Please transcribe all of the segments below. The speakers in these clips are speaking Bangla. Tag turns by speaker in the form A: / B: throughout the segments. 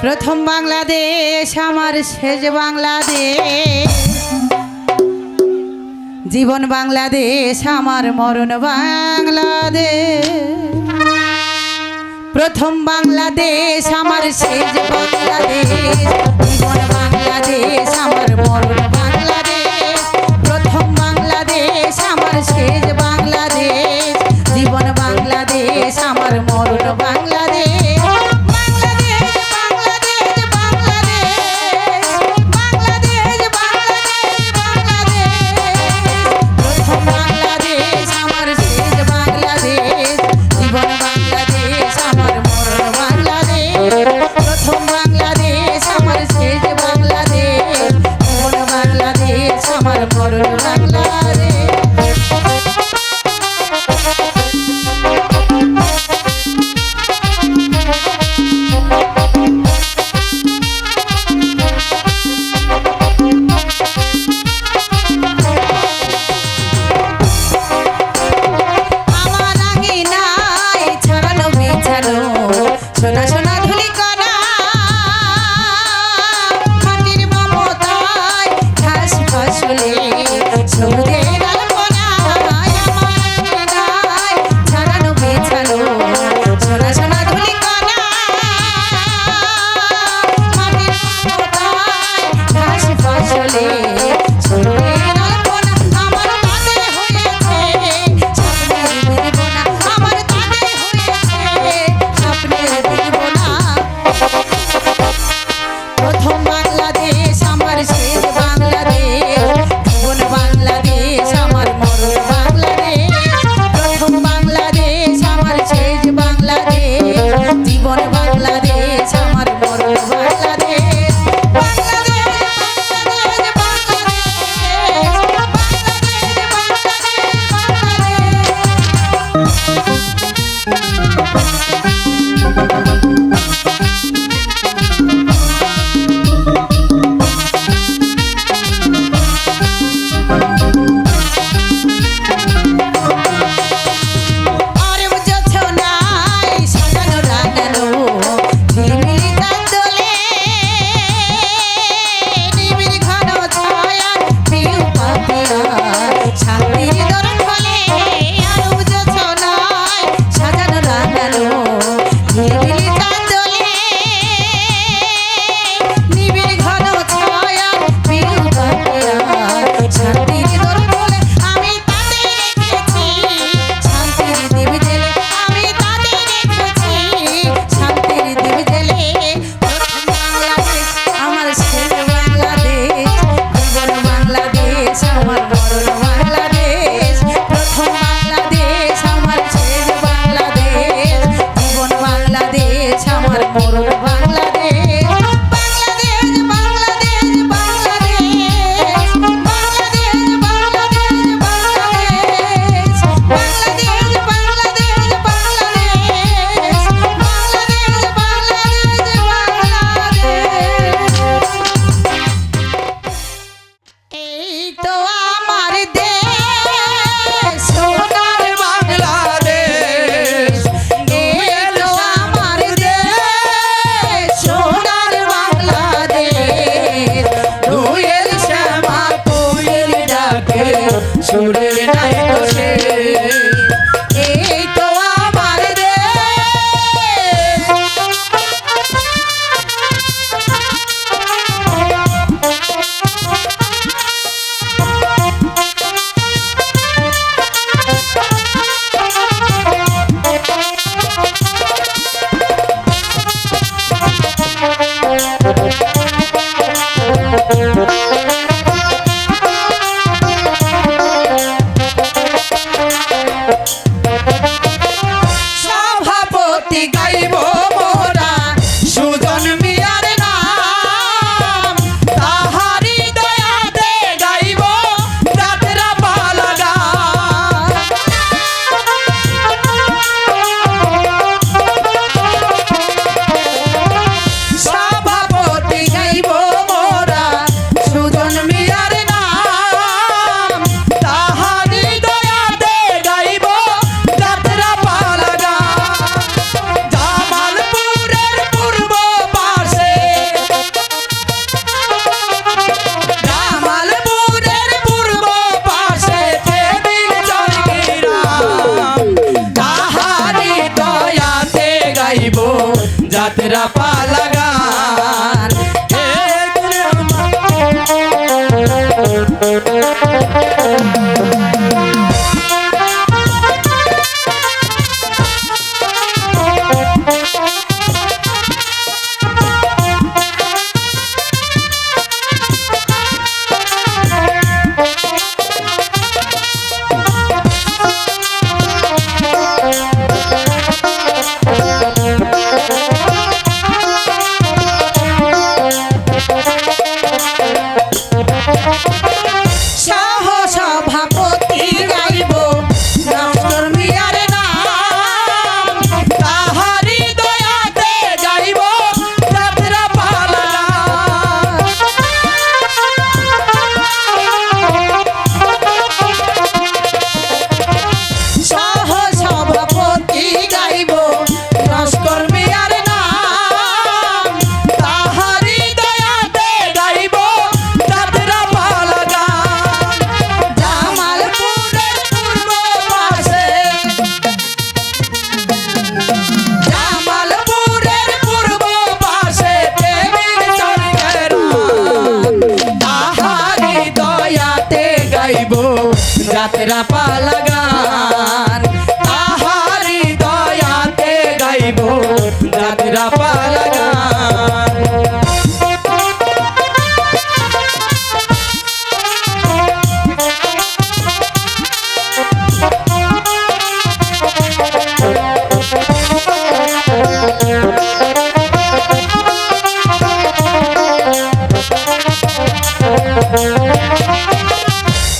A: প্রথম বাংলাদেশ আমার শেষ বাংলাদেশ, জীবন বাংলাদেশ আমার মরণ বাংলাদেশ। প্রথম বাংলাদেশ আমার শেষ বাংলাদেশ, জীবন বাংলাদেশ আমার মরণ বাংলাদেশ। প্রথম বাংলাদেশ আমার শেষ বাংলাদেশ, জীবন বাংলাদেশ আমার মরণ বাংলাদেশ। সোনা সোনা ধুলি করা মাটির মমতায় ঘাস ফসলে সবুজের আলপনা। আমার গায় ছাড়ানো বেছানো সোনা সোনা ধুলি করা মাটির মমতায় ঘাস ফসলে সবুজের আলপনা। আমার তাতে হয়েছে স্বপ্নের জীবনা, আমার তাতে হয়েছে স্বপ্নের জীবনা। প্রথম বাংলাদেশ আমার শেষ বাংলাদেশ, জীবন বাংলাদেশ
B: যাত্রা পালা গান
A: সহসভাপতি গাইব ডক্টর মিয়ার নাম,
B: তাহারি দয়াতে গাইব যাত্রা পালা
A: সহসভাপতি গাইব
B: নস্কর মিয়ার নাম, তাহারি দয়াতে গাইব যাত্রা পালা গান
A: জামালপুরের পূর্ব পাশে,
B: জামালপুরের পূর্ব পাশে প্রেমের স্বর্গের তাহারি দয়াতে গাইব যাত্রা পালা গান তাহারি দয়াতে গাইব যাত্রা পালা গান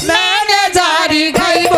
B: ম্যানেজারি গাইব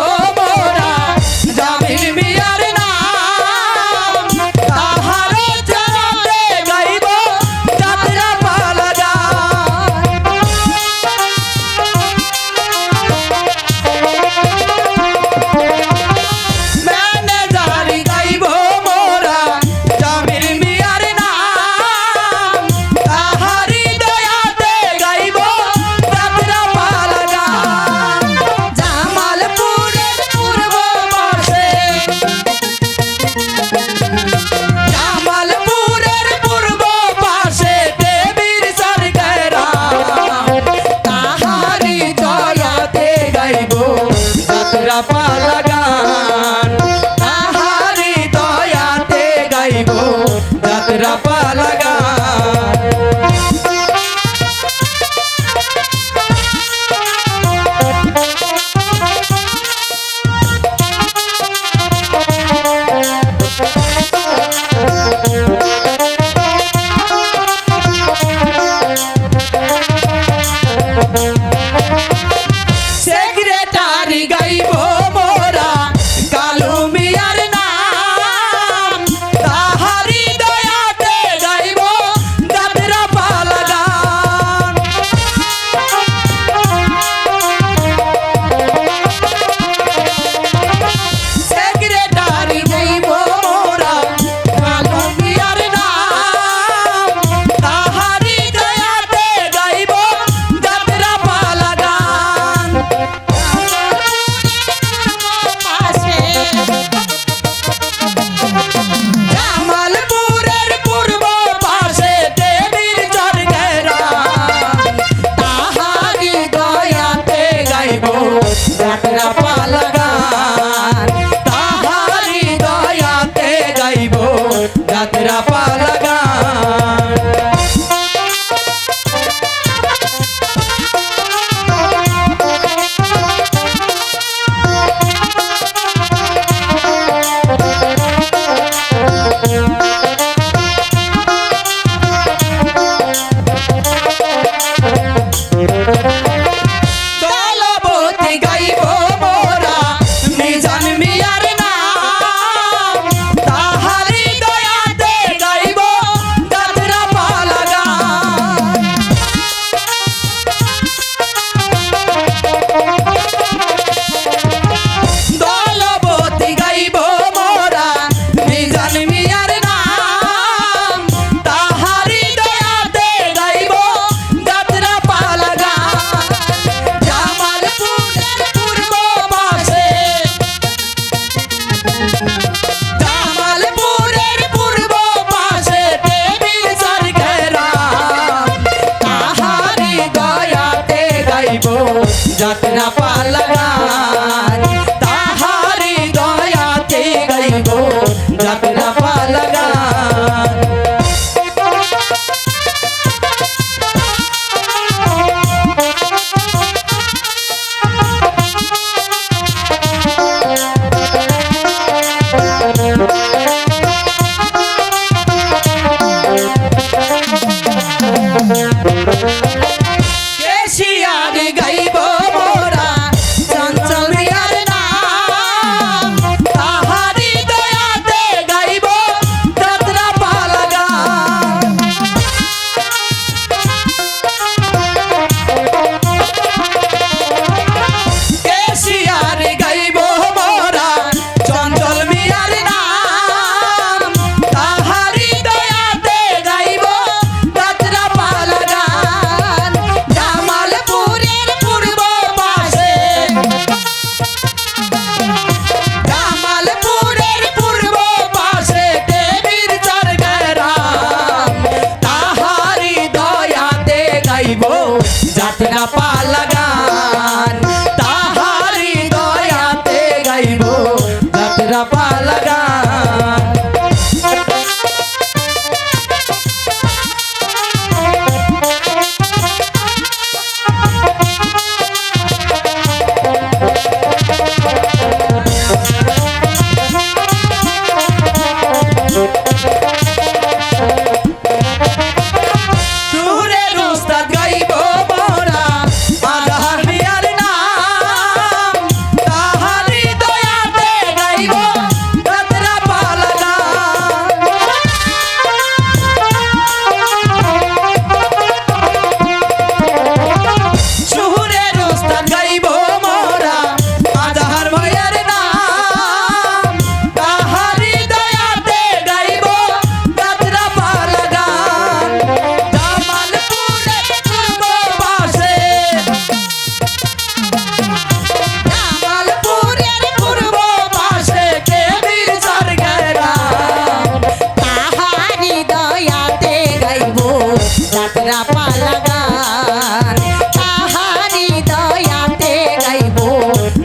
A: যাত্রা পালা গান তাহারি দয়াতে গাইব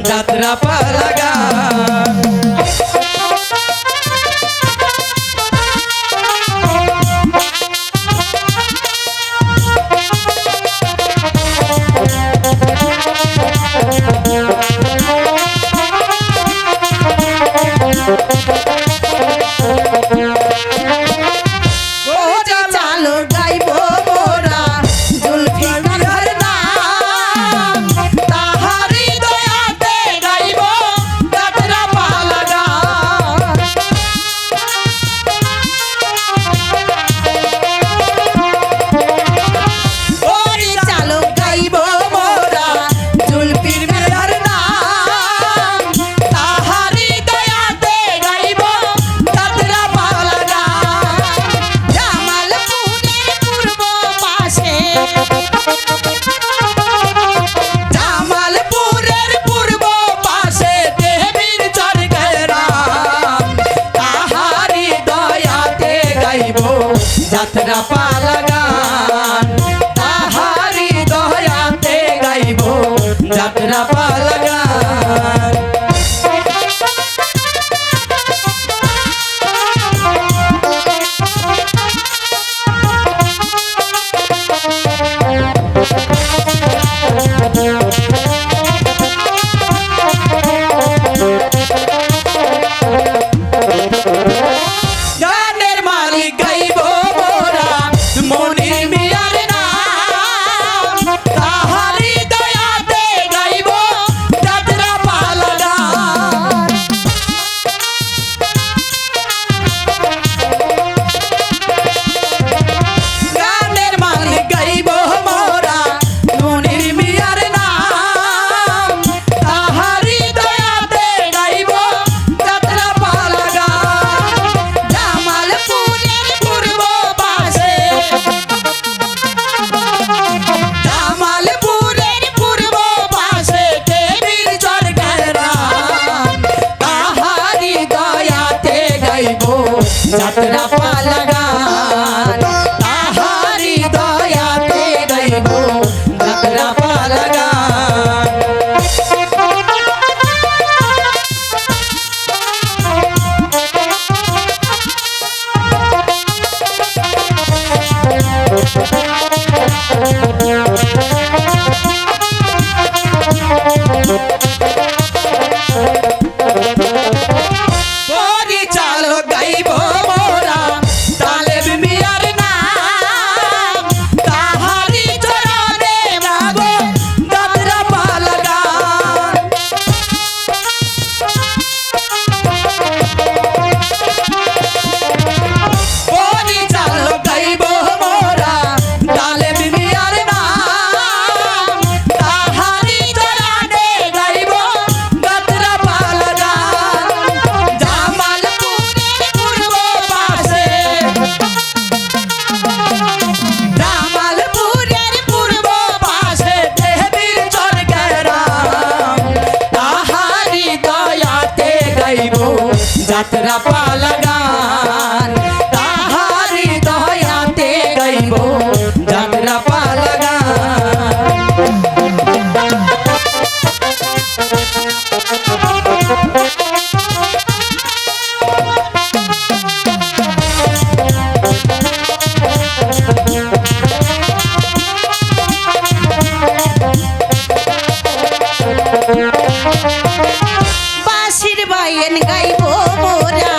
B: যাত্রা পালা গান।
A: ওরে চালো গাইব মোরা জুলফিকার নাম তাহারি দয়াতে গাইব যাত্রা পালা গান। ওরে চালো গাইব মোরা জুলফির মেলার নাম তাহারি দয়াতে গাইব যাত্রা পালা গান। জামালপুরের পূর্ব পাশে
B: জামালপুরের পূর্ব পাশে দেবীর চরকের রাম তাহারি দয়াতে গাইব যাত্রা পালা গান। তাহারি দয়াতে গাইব যাত্রা পালা গান। গানের মালিক গাইব মোরা মনির মিয়ার নাম তাহারি দয়াতে গাইব যাত্রা পালা গান। গানের মালিক গাইব মোরা মনির মিয়ার নাম তাহারি দয়াতে গাইব যাত্রা পালা গান।
A: জামালপুরের পূর্ব পাশে
B: জামালপুরের পূর্ব পাশে দেবীর চরকের রাম তাহারি দয়াতে গাইব যাত্রা পালা গান। তাহারি দয়াতে গাইব যাত্রা পালা গান। পরিচালক গাইব মোরা তালেব মিয়ার নাম তাহারি চরণে গাব যাত্রা পালা গান। পরিচালক গাইব মোরা তালেব মিয়ার নাম তাহারি চরণে গাইব যাত্রা পালা গান। জামালপুরের পূর্ব পাশে জামালপুরের পূর্ব পাশে দেবীর চরকের রাম তাহারি দয়াতে গাইব যাত্রা পালা গান। তাহারি দয়াতে গাইব যাত্রা পালা গান।
A: বাঁশির বায়েন গাইব মোরা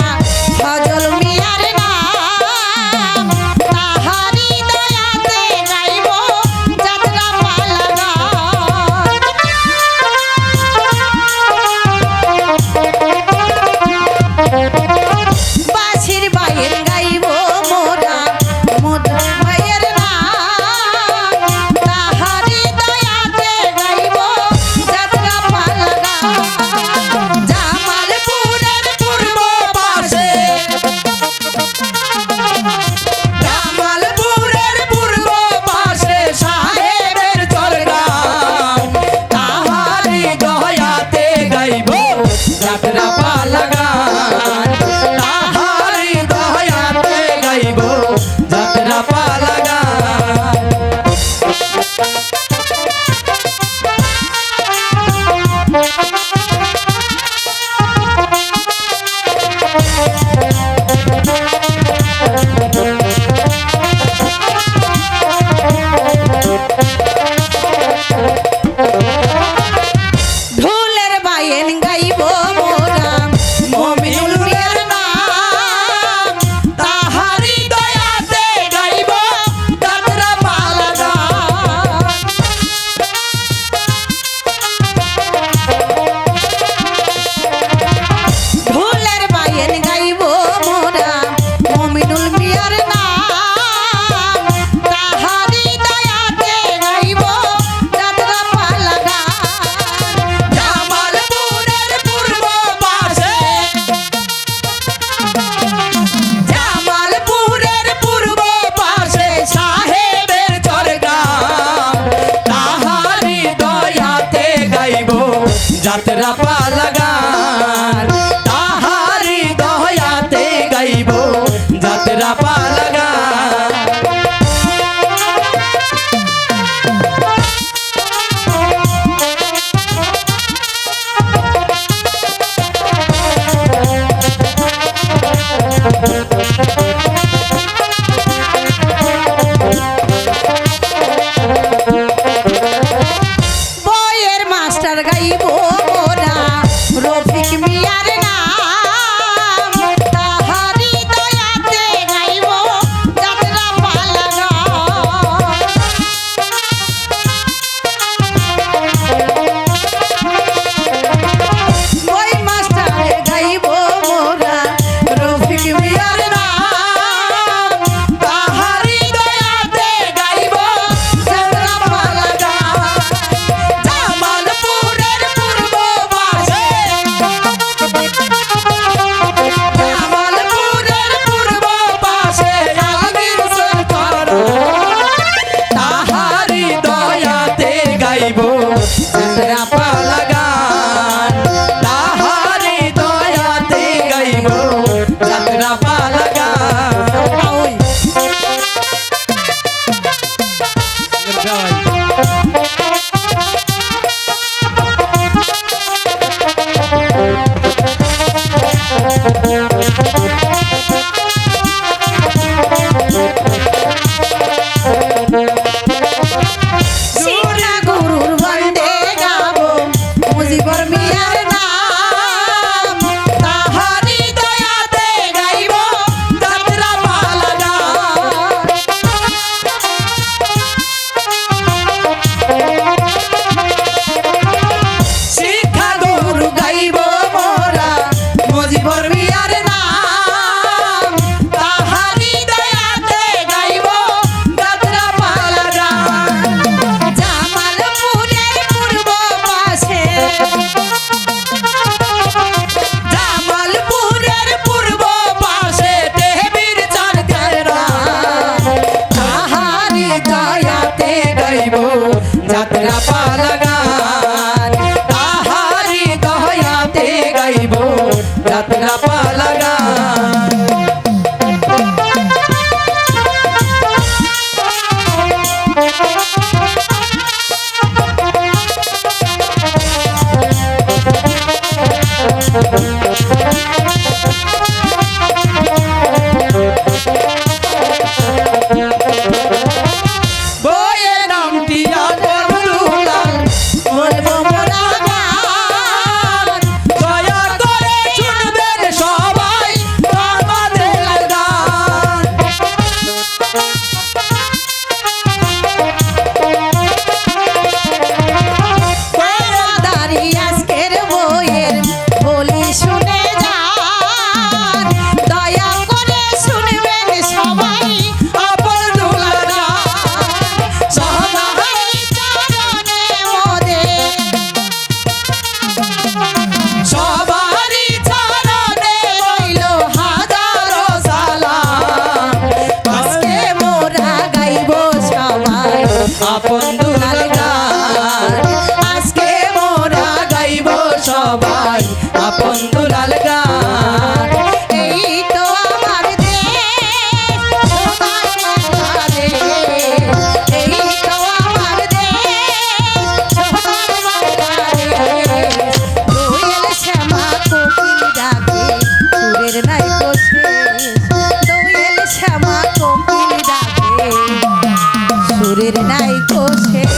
B: আপন দুলাল গান আজকে মোরা গাইব সবাই আপন দুলাল গান
A: এই তো আমার দেশ সোনার বাংলাদেশ, এই তো আমার দেশ সোনার বাংলাদেশ। দোয়েল শ্যামা কোকিল ডাকে সুরের নাইকো শেষ, দোয়েল শ্যামা কোকিল ডাকে সুরের নাইকো শেষ।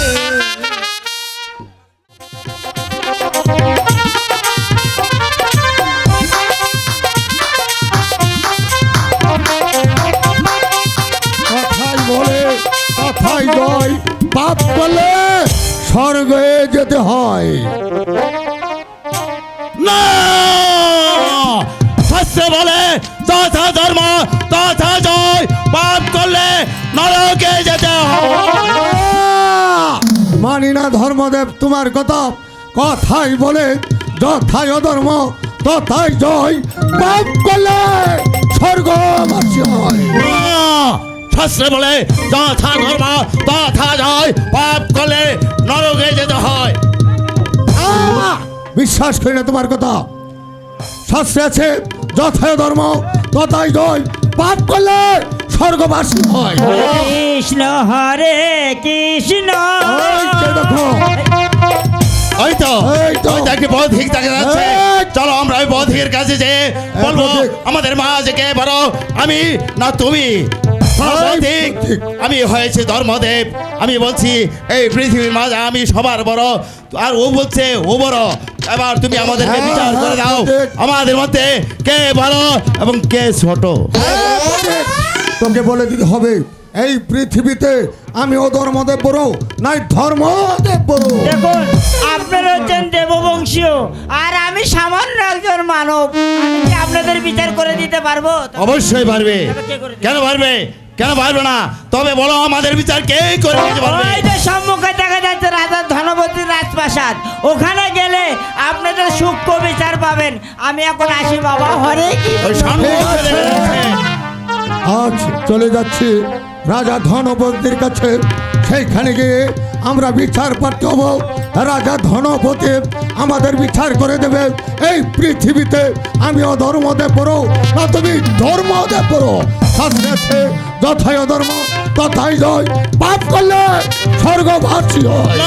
C: কথাই বলে কথাই জয়, পাপ করলে স্বর্গে যেতে হয়
D: না, শাস্ত্রে বলে তথা ধর্ম তথা জয়, পাপ করলে নরকে যেতে হয়।
C: মানি না ধর্মদেব তোমার কথা, কথাই বলে যথাই অধর্ম তথাই জয়, পাপ করলে স্বর্গবাসী হয়।
D: না, শাস্ত্রে বলে তথা ধর্ম তথা জয়, পাপ করলে নরকে যেতে হয়।
C: বিশ্বাস করি না তোমার কথা। শাস্ত্রে আছে যথায় ধর্ম তথাই জয়, পাপ করলে স্বর্গবাসী হয়।
E: কৃষ্ণ হরে কৃষ্ণ।
C: এই যে দেখো,
D: ওই তো
C: এই তো।
D: ওই দেখি বৌদ্ধিক দেখা যাচ্ছে।
C: এই।
D: চলো আমরা ওই বৌদ্ধিকের কাছে যে বলবো
C: বৌদ্ধিক।
D: আমাদের মা যে কে বড়, আমি না তুমি? বৌদ্ধিক,
C: বৌদ্ধিক।
D: আমি হয়েছে ধর্মদেব, আমি বলছি এই পৃথিবীর মাঝে আমি সবার বড়, আর ও বলছে ও বড়। এবার তুমি আমাদেরকে
C: হ্যাঁ,
D: বিচার করে
C: হ্যাঁ,
D: দাও
C: বৌদ্ধিক।
D: আমাদের মধ্যে কে বড় এবং কে ছোট।
C: তোকে বলে দিতে হবে এই পৃথিবীতে আমি ও ধর্মদেব বড় নাই ধর্মদেব বড়।
E: দেখুন, আপনারা হচ্ছেন দেববংশীয় আর আমি সামান্য একজন মানব। আমি কি আপনাদের বিচার করে দিতে পারবো?
D: অবশ্যই পারবে।
E: তবে কে করে দিবে?
D: কেন পারবে? কেন পারবে না? তবে বলো আমাদের বিচার কে করে দিতে পারবে?
E: ওই যে সম্মুখে দেখা যাচ্ছে রাজা ধনপতির রাজপ্রাসাদ, ওখানে গেলে আপনাদের সূক্ষ্ম বিচার পাবেন। আমি এখন আসি বাবা, হরে কৃষ্ণ।
D: ওই সামনে দেখা যাচ্ছে।
C: আজ চলে যাচ্ছি রাজা ধনপতির কাছে, সেইখানে গিয়ে আমরা বিচার পাঠ হব। রাজা ধনপতি আমাদের বিচার করে দেবে এই পৃথিবীতে আমি অধর্মদেব পড়ো না তুমি ধর্মদেব পড়ো। শাস্ত্রে আছে যথাই অধর্ম তথাই জয়, পাপ করলে স্বর্গবাসী হয়।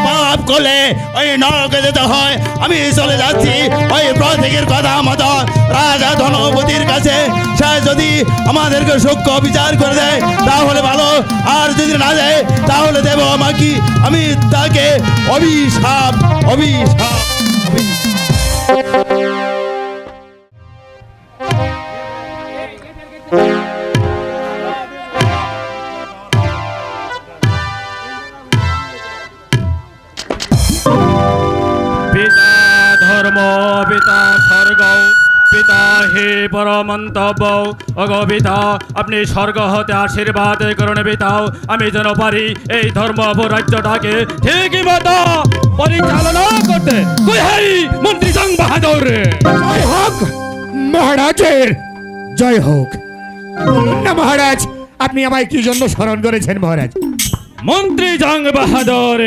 D: পাপ করলে ওই নরকে যেতে হয়। আমি চলে যাচ্ছি ওই প্রতীকের কথা মতো রাজা ধনপতির কাছে। সে যদি আমাদেরকে সূক্ষ্ম বিচার করে দেয় তাহলে ভালো, আর যদি না দেয় তাহলে দেব আমাকে, আমি তাকে অভিশাপ অভিশাপ।
F: পিতা ধর্ম পিতা স্বর্গ, পিতা হে পরমন্তব্য। অগো পিতা, আপনি স্বর্গ হতে আশীর্বাদ করুন পিতা, আমি যেন পারি এই ধর্ম রাজ্যটাকে ঠিকই মতো পরিচালনা করতে। কই হাই মন্ত্রী জং বাহাদুর।
G: জয় হোক মহারাজের, জয় হোক। বলুন না মহারাজ, আপনি আমায় কি জন্য স্মরণ করেছেন মহারাজ?
F: মন্ত্রী জং বাহাদুর,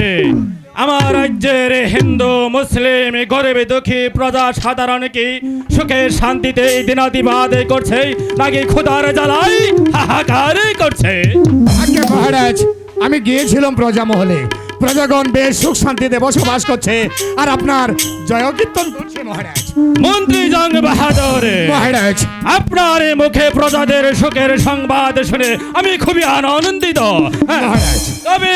F: আমার রাজ্যের হিন্দু মুসলিম গরিব দুঃখী প্রজা সাধারণ কি সুখে শান্তিতে দিনাতিবাদ করছে নাকি ক্ষুধার জ্বালায় হাহাকার করছে?
G: আজ্ঞে মহারাজ, আমি গিয়েছিলাম প্রজা মহলে, প্রজাগণ বেশ সুখ শান্তিতে বসবাস করছে আর আপনার জয় কীর্তন করছে মহারাজ।
F: মন্ত্রী জং বাহাদুর,
G: মহারাজ,
F: আপনার এই মুখে প্রজাদের সুখের সংবাদ শুনে আমি খুবই আনন্দিত। হ্যাঁ,
G: মহারাজ।
F: তবে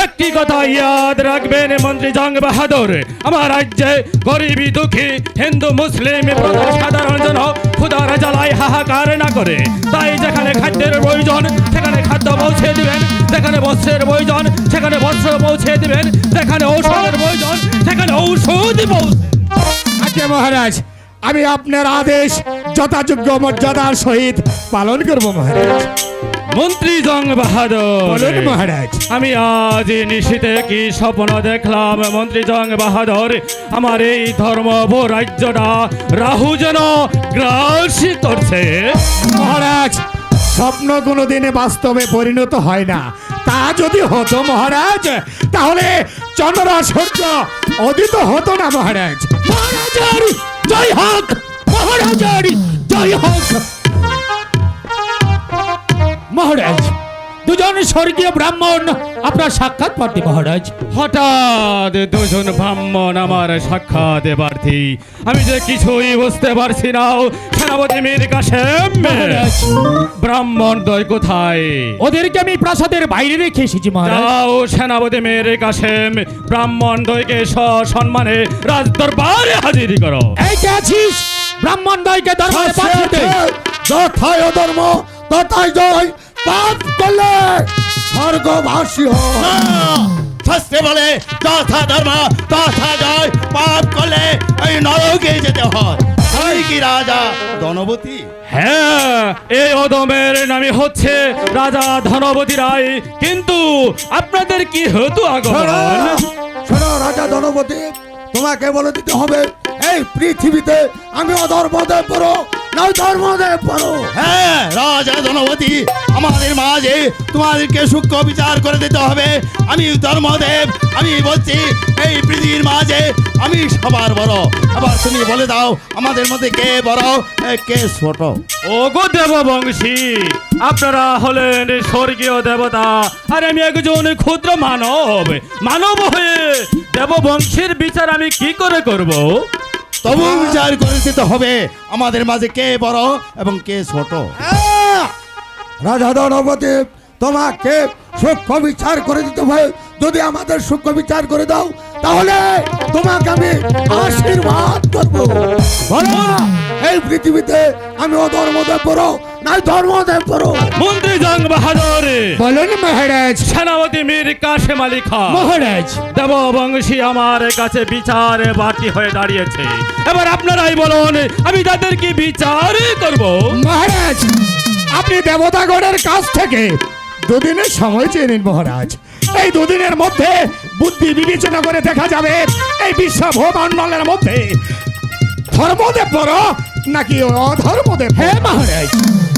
F: একটি কথা ইয়াদ রাখবেন মন্ত্রী জং বাহাদুর, আমার রাজ্যে গরিবী দুঃখী হিন্দু মুসলিম প্রজা সাধারণ জন ক্ষুধার জ্বালায় হাহাকার না করে। তাই যেখানে খাদ্যের প্রয়োজন সেখানে খাদ্য পৌঁছে দিবেন, যেখানে বস্ত্রের প্রয়োজন সেখানে বস্ত্র পৌঁছে দিবেন, যেখানে ঔষধের প্রয়োজন সেখানে ঔষধ পৌঁছে।
G: আজ্ঞে মহারাজ, আমি আপনার আদেশ যথাযোগ্য মর্যাদার সহিত পালন করব মহারাজ।
F: মন্ত্রী জং বাহাদুর,
G: বলুন মহারাজ।
F: আমি আজ নিশীতে কি স্বপ্ন দেখলাম মন্ত্রী জং বাহাদুর, আমার এই ধর্ম রাজ্যটা রাহু যেন গ্রাস করছে।
G: মহারাজ, স্বপ্ন কোনোদিনে বাস্তবে পরিণত হয় না। তা যদি হতো মহারাজ, তাহলে চন্দ্র সূর্য উদিত হতো না মহারাজ। মহারাজার জয় হোক, মহারাজার জয় হোক। মহারাজ, দুজন স্বর্গীয় ব্রাহ্মণ আপনার সাক্ষাৎ প্রার্থী মহারাজ।
F: হঠাৎ দুজন ব্রাহ্মণ আমার সাক্ষাৎ প্রার্থী, আমি যে কিছুই বুঝতে পারছি না। সেনাপতি মীর কাসেম,
G: মহারাজ,
F: ব্রাহ্মণ দ্বয় কোথায়?
G: ওদেরকে আমি প্রাসাদের বাইরে রেখে এসেছি মহারাজ।
F: যাও সেনাপতি মীর কাসেম, ব্রাহ্মণ দ্বয়কে সসম্মানে রাজ দরবারে হাজির করো।
G: এই কে আছিস? ব্রাহ্মণ দয়কে দরবারে পাঠিয়ে দে।
C: যথায় অধর্ম তথায় জয়, পাপ করলে স্বর্গবাসী হয়।
D: শাস্ত্রে বলে তথা ধর্ম তথা জয়, পাপ করলে এই নরকে যেতে হয়। তাই কি রাজা ধনবতী?
F: হ্যাঁ, এই অদমের নামে হচ্ছে রাজা ধনবতী রায়। কিন্তু আপনাদের কি হেতু আগমন?
C: শোনো রাজা ধনপতি, তোমাকে বলে দিতে হবে এই পৃথিবীতে আমি অধর্মদেব পড়ো না ধর্মদেব পড়ো।
D: হ্যাঁ রাজা ধনবতী, আমাদের মাঝে তোমাদেরকে সূক্ষ্ম বিচার করে দিতে হবে। আমি ধর্মদেব, আমি বলছি এই পৃথিবীর মাঝে আমি সবার বড়। আবার তুমি বলে দাও আমাদের মধ্যে কে বড় কে ছোট?
F: ওগো দেববংশী, আপনারা হলেন স্বর্গীয় দেবতা, আর আমি একজন ক্ষুদ্র মানব। মানব হয়ে দেববংশীর বিচার আমি কি করে করব?
D: তবু বিচার করে দিতে হবে আমাদের মাঝে কে বড় এবং কে ছোট।
C: রাজা ধনপতি, তোমাকে সূক্ষ্ম বিচার করে দিতে হবে। যদি আমাদের সূক্ষ্ম বিচার করে দাও তাহলে তোমাকে আমি আশীর্বাদ করবো। বলো এই পৃথিবীতে আমি অধর্মদেব পড়ো না ধর্মদেব পড়ো?
F: মন্ত্রী জং বাহাদুর,
G: বলুন মহারাজ।
F: সেনাপতি মীর কাসেম আলী খান,
G: মহারাজ,
F: দেববংশী আমার কাছে বিচার বাটি হয়ে দাঁড়িয়েছে। এবার আপনারাই বলুন আমি তাদের কি বিচার করব?
G: মহারাজ, আপনি দেবতাগণের কাছ থেকে দুদিনের সময় চেয়ে নিন মহারাজ। এই দুদিনের মধ্যে বুদ্ধি বিবেচনা করে দেখা যাবে এই বিশ্ব ভূমণ্ডলের মধ্যে ধর্মদেব বড় নাকি অধর্মদেব। হ্যাঁ মহারাজ,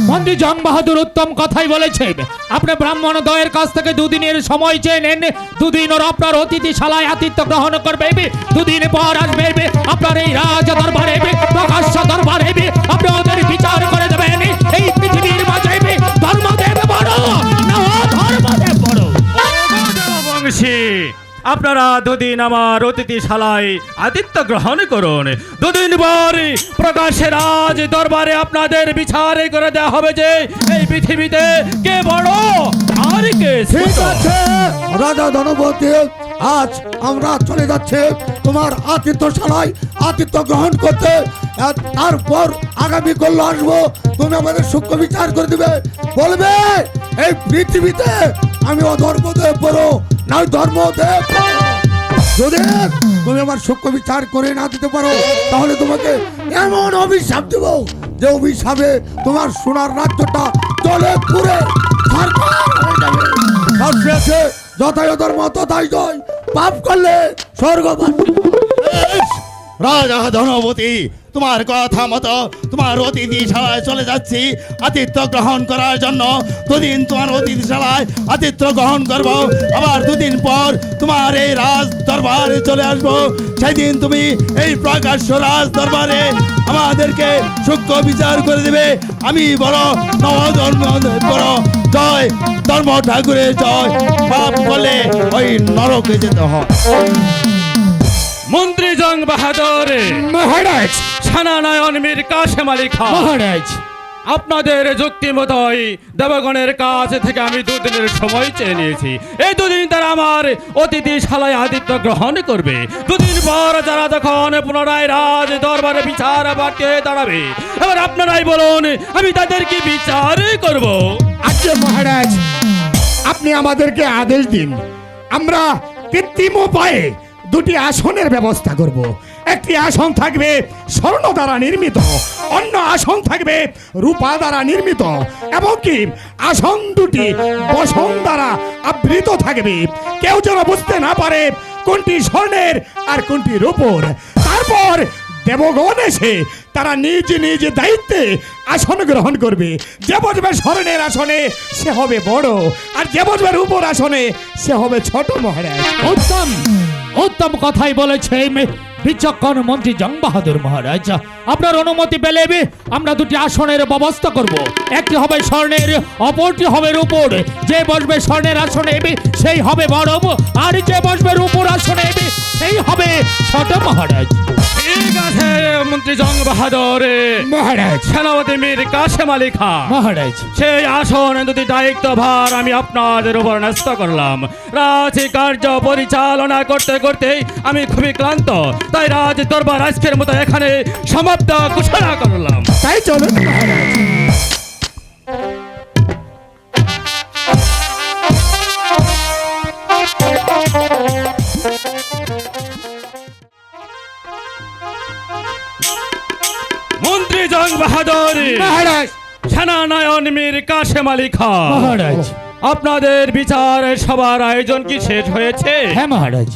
G: মন্ত্রী জং বাহাদুর উত্তম কথাই বলেছেন। আপনি ব্রাহ্মণ দয়ের কাছ থেকে দুদিনের সময় চেয়ে নেন। দুদিন ওর আপনার অতিথিশালায় আতিথ্য গ্রহণ করবে। দুদিন পর আসবে আপনার এই রাজ দরবারে, প্রকাশ্য দরবারে আপনি ওদের বিচার করে দেবেন এই পৃথিবীর মাঝে ধর্মদেব বড় না অধর্মদেব বড়।
F: দেববংশী, আপনারা দুদিন আমার অতিথিশালায় আতিথ্য গ্রহণ করুন। দুদিন পর প্রকাশ্যে রাজ দরবারে আপনাদের বিচার করে দেওয়া হবে যে এই পৃথিবীতে কে বড় আর কে
C: ঠিক
F: ছোট।
C: আছে রাজা ধনপতি, আজ আমরা চলে যাচ্ছে তোমার আতিথ্যশালায় আতিথ্য গ্রহণ করতে। আর তারপর আগামী কল্য আসবো, তুমি আমাদের সূক্ষ্ম বিচার করে দিবে। বলবে এই পৃথিবীতে আমি অধর্মদেব পড়ো না ধর্মদেব পড়ো। যদি তুমি আমার সূক্ষ্ম বিচার করে না দিতে পারো তাহলে তোমাকে এমন অভিশাপ দেব যে অভিশাপে তোমার সোনার রাজ্যটা চলে পুরে ছারখার হয়ে যাবে। শাস্ত্রে আছে যথায় ধর্ম তথায় জয়, পাপ করলে স্বর্গবাসী।
D: রাজা ধনবতী, তোমার কথা মতো তোমার অতিথিশালায় চলে যাচ্ছি আতিথ্য গ্রহণ করার জন্য। দুদিন তোমার অতিথিশালায় আতিথ্য গ্রহণ করব, আবার দুদিন পর তোমার এই রাজ দরবারে চলে আসবো। সেদিন তুমি এই প্রকাশ্য রাজ দরবারে আমাদেরকে সূক্ষ্ম বিচার করে দেবে আমি বড় নবধর্ম বড়, জয় ধর্ম ঠাকুরের জয়। পাপ করলে ওই নরকে যেতে হয়।
F: মন্ত্রী জং বাহাদুর,
G: মহারাজ,
F: সেনানায়ক মীর কাসেম আলী খান,
G: মহারাজ,
F: আপনাদের যুক্তি মতোই দেবগণের কাছ থেকে আমি দুদিনের সময় চেয়ে নিয়েছি। এই দুদিন তারা আমার অতিথিশালায় আতিথ্য গ্রহণ করবে। দুদিন পর যারা যখন পুনরায় রাজ দরবারে বিচার বাটি হয়ে দাঁড়াবে, এবার আপনারাই বলুন আমি তাদের কি বিচার করব?
G: আচ্ছা মহারাজ, আপনি আমাদেরকে আদেশ দিন। আমরা কৃত্রিম উপায়ে দুটি আসনের ব্যবস্থা করব। একটি আসন থাকবে স্বর্ণ দ্বারা নির্মিত, অন্য আসন থাকবে রূপা দ্বারা নির্মিত, এবং কি আসন দুটি বসন দ্বারা আবৃত থাকবে। কেউ যেন বুঝতে না পারে কোনটি স্বর্ণের আর কোনটি রূপোর। তারপর দেবগণ এসে তারা নিজ নিজ দায়িত্বে আসন গ্রহণ করবে। যে বসবে স্মরণের আসনে সে হবে বড়, আর যে বসবে উপর আসনে সে হবে ছোট মহারাজ।
F: উত্তম উত্তম কথাই বলেছেন বিচক্ষণ মন্ত্রী জং বাহাদুর মহারাজ। আপনার অনুমতি পেলে আমরা দুটি আসনের ব্যবস্থা করব। একটি হবে স্বর্ণের, অপরটি হবে রূপোর। যে বসবে স্বর্ণের আসনে সেই হবে বড়, আর যে বসবে রূপোর আসনে সেই হবে ছোট মহারাজ। ঠিক আছে মন্ত্রী জং বাহাদুর
G: মহারাজ,
F: সেনাপতি মীর কাসেম আলী খান
G: মহারাজ,
F: সেই আসন দুটি দায়িত্বভার আমি আপনাদের উপর ন্যস্ত করলাম। রাজ কার্য পরিচালনা করতে করতে আমি খুবই ক্লান্ত, তাই রাজ দরবার আজকের মতো এখানে সমাপ্ত ঘোষণা করলাম।
G: তাই চলুন মহারাজ।
F: মন্ত্রী জং বাহাদুর
G: মহারাজ,
F: সেনানায়ক মীর কাসেম আলী খান
G: মহারাজ।
F: আপনাদের বিচার সবার আয়োজন কি শেষ হয়েছে?
G: হ্যাঁ মহারাজ।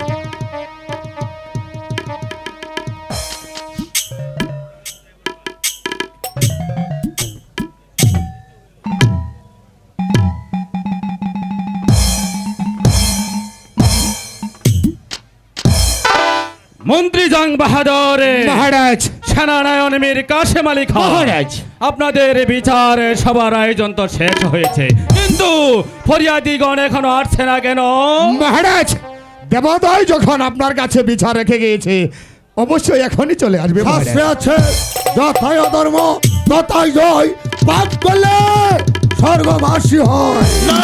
F: মন্ত্রী জং বাহাদুর
G: মহারাজ,
F: সেনানায়ক মীর কাসেম আলী খান
G: মহারাজ।
F: আপনাদের বিচার সবার আয়োজন তো শেষ হয়েছে, কিন্তু ফরিয়াদিগণ এখনো আসছে না কেন?
G: মহারাজ, দেবতাই যখন আপনার কাছে বিচার রেখে গিয়েছে অবশ্যই এখনই চলে আসবে মহারাজ।
C: শাস্ত্রে আছে যথায় অধর্ম তথায় জয়, পাপ করলে স্বর্গবাসী হয়।
D: না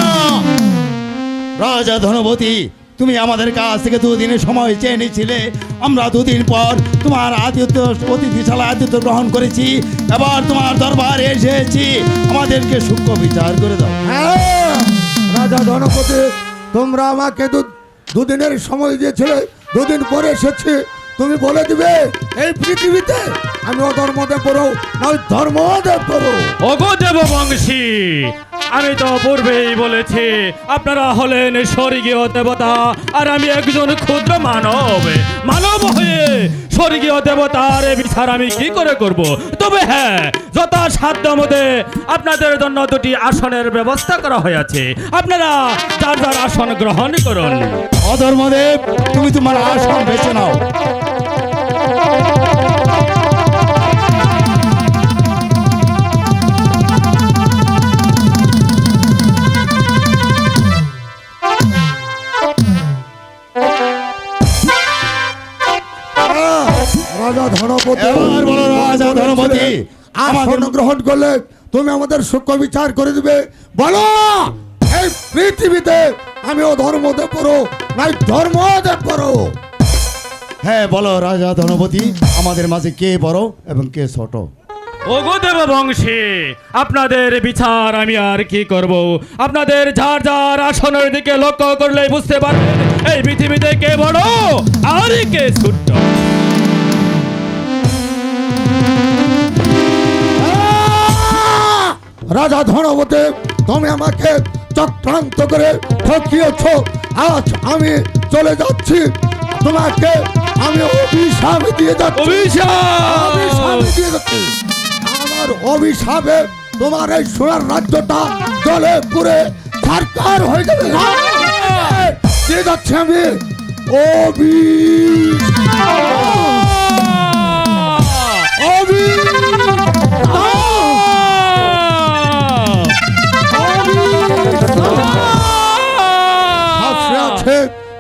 D: রাজা ধনপতি, তুমি আমাদের কাছ থেকে দুদিনের সময় চেয়ে নিয়েছিলে। আমরা দুদিন পর তোমার আতিথ্য অতিথিশালা আতিথ্য গ্রহণ করেছি। এবার তোমার দরবারে এসেছি, আমাদেরকে সূক্ষ্ম বিচার করে দাও।
C: হ্যাঁ, রাজা ধনপতি, তোমরা আমাকে দুদিনের সময় দিয়েছিলে, দুদিন পরে এসেছি। তুমি বলে দিবে এই পৃথিবীতে আমি অধর্মতে পড়ো না ধর্মতে পড়ো।
F: ওগো দেববংশী, আমি তো পূর্বেই বলেছি আপনারা হলেন স্বর্গীয় দেবতা, আর আমি একজন ক্ষুদ্র মানব। মানব হয়ে স্বর্গীয় দেবতার বিচার আমি কি করে করব? তবে হ্যাঁ, যথাসাধ্য মতে আপনাদের জন্য দুটি আসনের ব্যবস্থা করা হয়েছে। আপনারা যার যার আসন গ্রহণ করুন।
D: অধর্মদেব, তুমি তোমার আসন বেছে নাও।
C: রাজা ধনপতি,
D: এবার বলো রাজা ধনপতি,
C: আসন গ্রহণ করলে তুমি আমাদের সূক্ষ্ম বিচার করে দিবে। বলো এই পৃথিবীতে আমি অধর্মতে পড়ো না ধর্মতে পড়ো।
D: হ্যাঁ বলো রাজা ধনপতি, আমাদের মাঝে কে বড় এবং কে ছোট?
F: ওগো দেববংশী, আপনাদের বিচার আমি আর কি করব? আপনাদের যার যার আসনের দিকে লক্ষ্য করলেই বুঝতে পারবেন এই পৃথিবীতে কে বড় আর কে ছোট।
C: রাজা ধনপতি, তুমি আমাকে চক্রান্ত করে ঠকিয়েছ। আজ আমি চলে যাচ্ছি, তোমাকে আমি অভিশাপ দিয়ে যাচ্ছি। অভিশাপ দিয়ে যাচ্ছি। আমার অভিশাপে তোমার এই সোনার রাজ্যটা জলে পুরে ছারখার হয়ে যাবে। দিয়ে যাচ্ছি আমি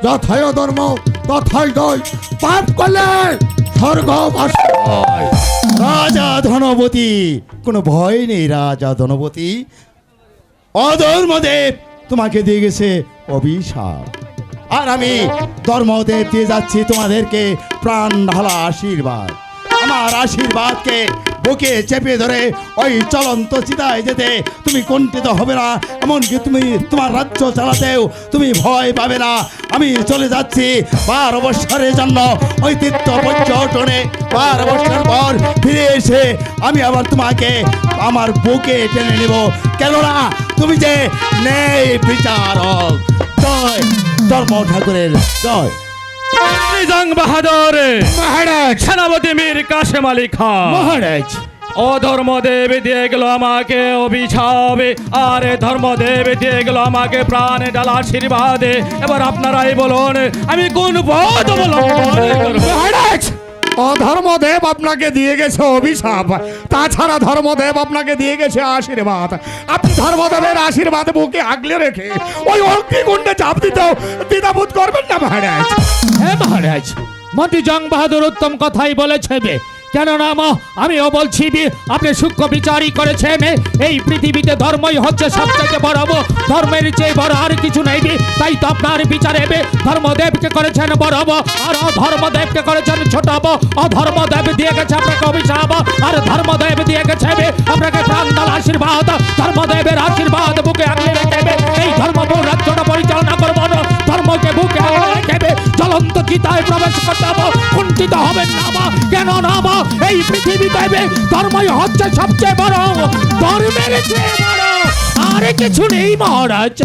C: যথায় ধর্ম তথায় জয়, পাপ করলে স্বর্গবাসী হয়।
D: রাজা ধনপতি, কোনো ভয় নেই রাজা ধনপতি। অধর্মদেব তোমাকে দিয়ে গেছে অভিশাপ, আর আমি ধর্মদেব দিয়ে যাচ্ছি তোমাদেরকে প্রাণ ঢালা আশীর্বাদ। আমার আশীর্বাদকে বুকে চেপে ধরে ওই চলন্ত চিতায় যেতে তুমি কুণ্ঠিত হবে না, এমনকি তুমি তোমার রাজ্য চালাতেও তুমি ভয় পাবে না। আমি চলে যাচ্ছি 12 বৎসরের জন্য ওই তীর্থ পর্যটনে। 12 বৎসর পর ফিরে এসে আমি আবার তোমাকে আমার বুকে টেনে নেব, কেননা তুমি যে নেই বিচারক। জয় ধর্ম ঠাকুরের জয়।
F: মন্ত্রী জং বাহাদুর,
G: মহারাজ
F: সেনাপতি মীর কাশেম আলী খান।
G: মহারাজ
F: ও ধর্মদেব দিয়ে গেল আমাকে অভিশাপ, আর ধর্মদেব দিয়ে গেল আমাকে প্রাণে ডালা আশীর্বাদ। এবার আপনারাই বলুন আমি কোন পথ অবলম্বন করব?
G: মহারাজ ধর্মদেব আপনাকে দিয়ে গেছে অভিশাপ, তাছাড়া ধর্মদেব আপনাকে দিয়ে গেছে আশীর্বাদ। আপনি ধর্মদেবের আশীর্বাদ বুকে আগলে রেখে ওই অগ্নিকুণ্ডে চাপ দিতেও দ্বিধাবোধ করবেন না মহারাজ।
H: হ্যাঁ মহারাজ, মন্ত্রী জং বাহাদুর উত্তম কথাই বলেছে। কেননা আমিও বলছি আপনি সূক্ষ্ম বিচারই করেছেন। এই পৃথিবীতে ধর্মই হচ্ছে সবথেকে বড়, ধর্মের চেয়ে বড় আর কিছু নেই। তাই তো আপনার বিচারে ধর্মদেবকে করেছেন বড় আর অধর্মদেবকে করেছেন ছোট। অধর্মদেব দিয়ে গেছে আপনাকে অভিশাপ, আর ধর্মদেব দিয়ে গেছে আপনাকে প্রাণদাল আশীর্বাদ। ধর্মদেবের আশীর্বাদ বুকে আগলে রেখে এই ধর্মপুর রাজ্যটা পরিচালনা করবো। ধর্মকে বুকে আগলে রেখে জ্বলন্ত চিতায় প্রবেশ করতে হবে, কুণ্ঠিত হবেন না। কেন না এই পৃথিবীতে ধর্মই হচ্ছে সবচেয়ে বড়, ধর্মের চেয়ে বড় আর কিছু নেই মহারাজ।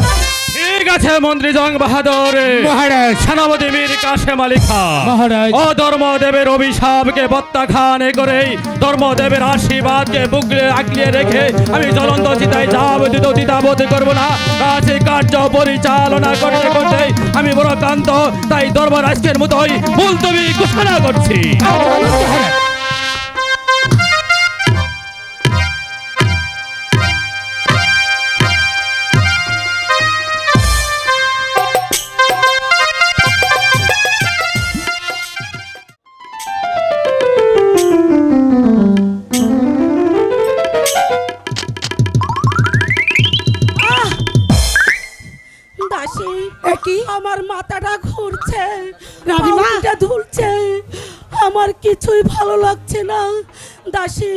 F: ঠিক আছে মন্ত্রী জং বাহাদুর,
G: মহারাজ
F: সেনাপতি মীর কাশেম আলী খান।
H: মহারাজ
F: ও ধর্মদেবের অভিশাপকে প্রত্যাখ্যান করে ধর্মদেবের আশীর্বাদকে বুকে আগলিয়ে রেখে আমি জ্বলন্ত চিতায় যাবতীয় দ্বিধাবোধ করবো না। রাজে কার্য পরিচালনা করতে করতে আমি বড় ক্লান্ত, তাই দরবার আজকের মতোই মুলতবি ঘোষণা করছি।
A: দাসী,
B: কি
A: আমার মাথাটা ঘুরছে,
B: রানীমা?
A: পাউটা ধুলছে, আমার কিছুই ভালো লাগছে না। দাসী,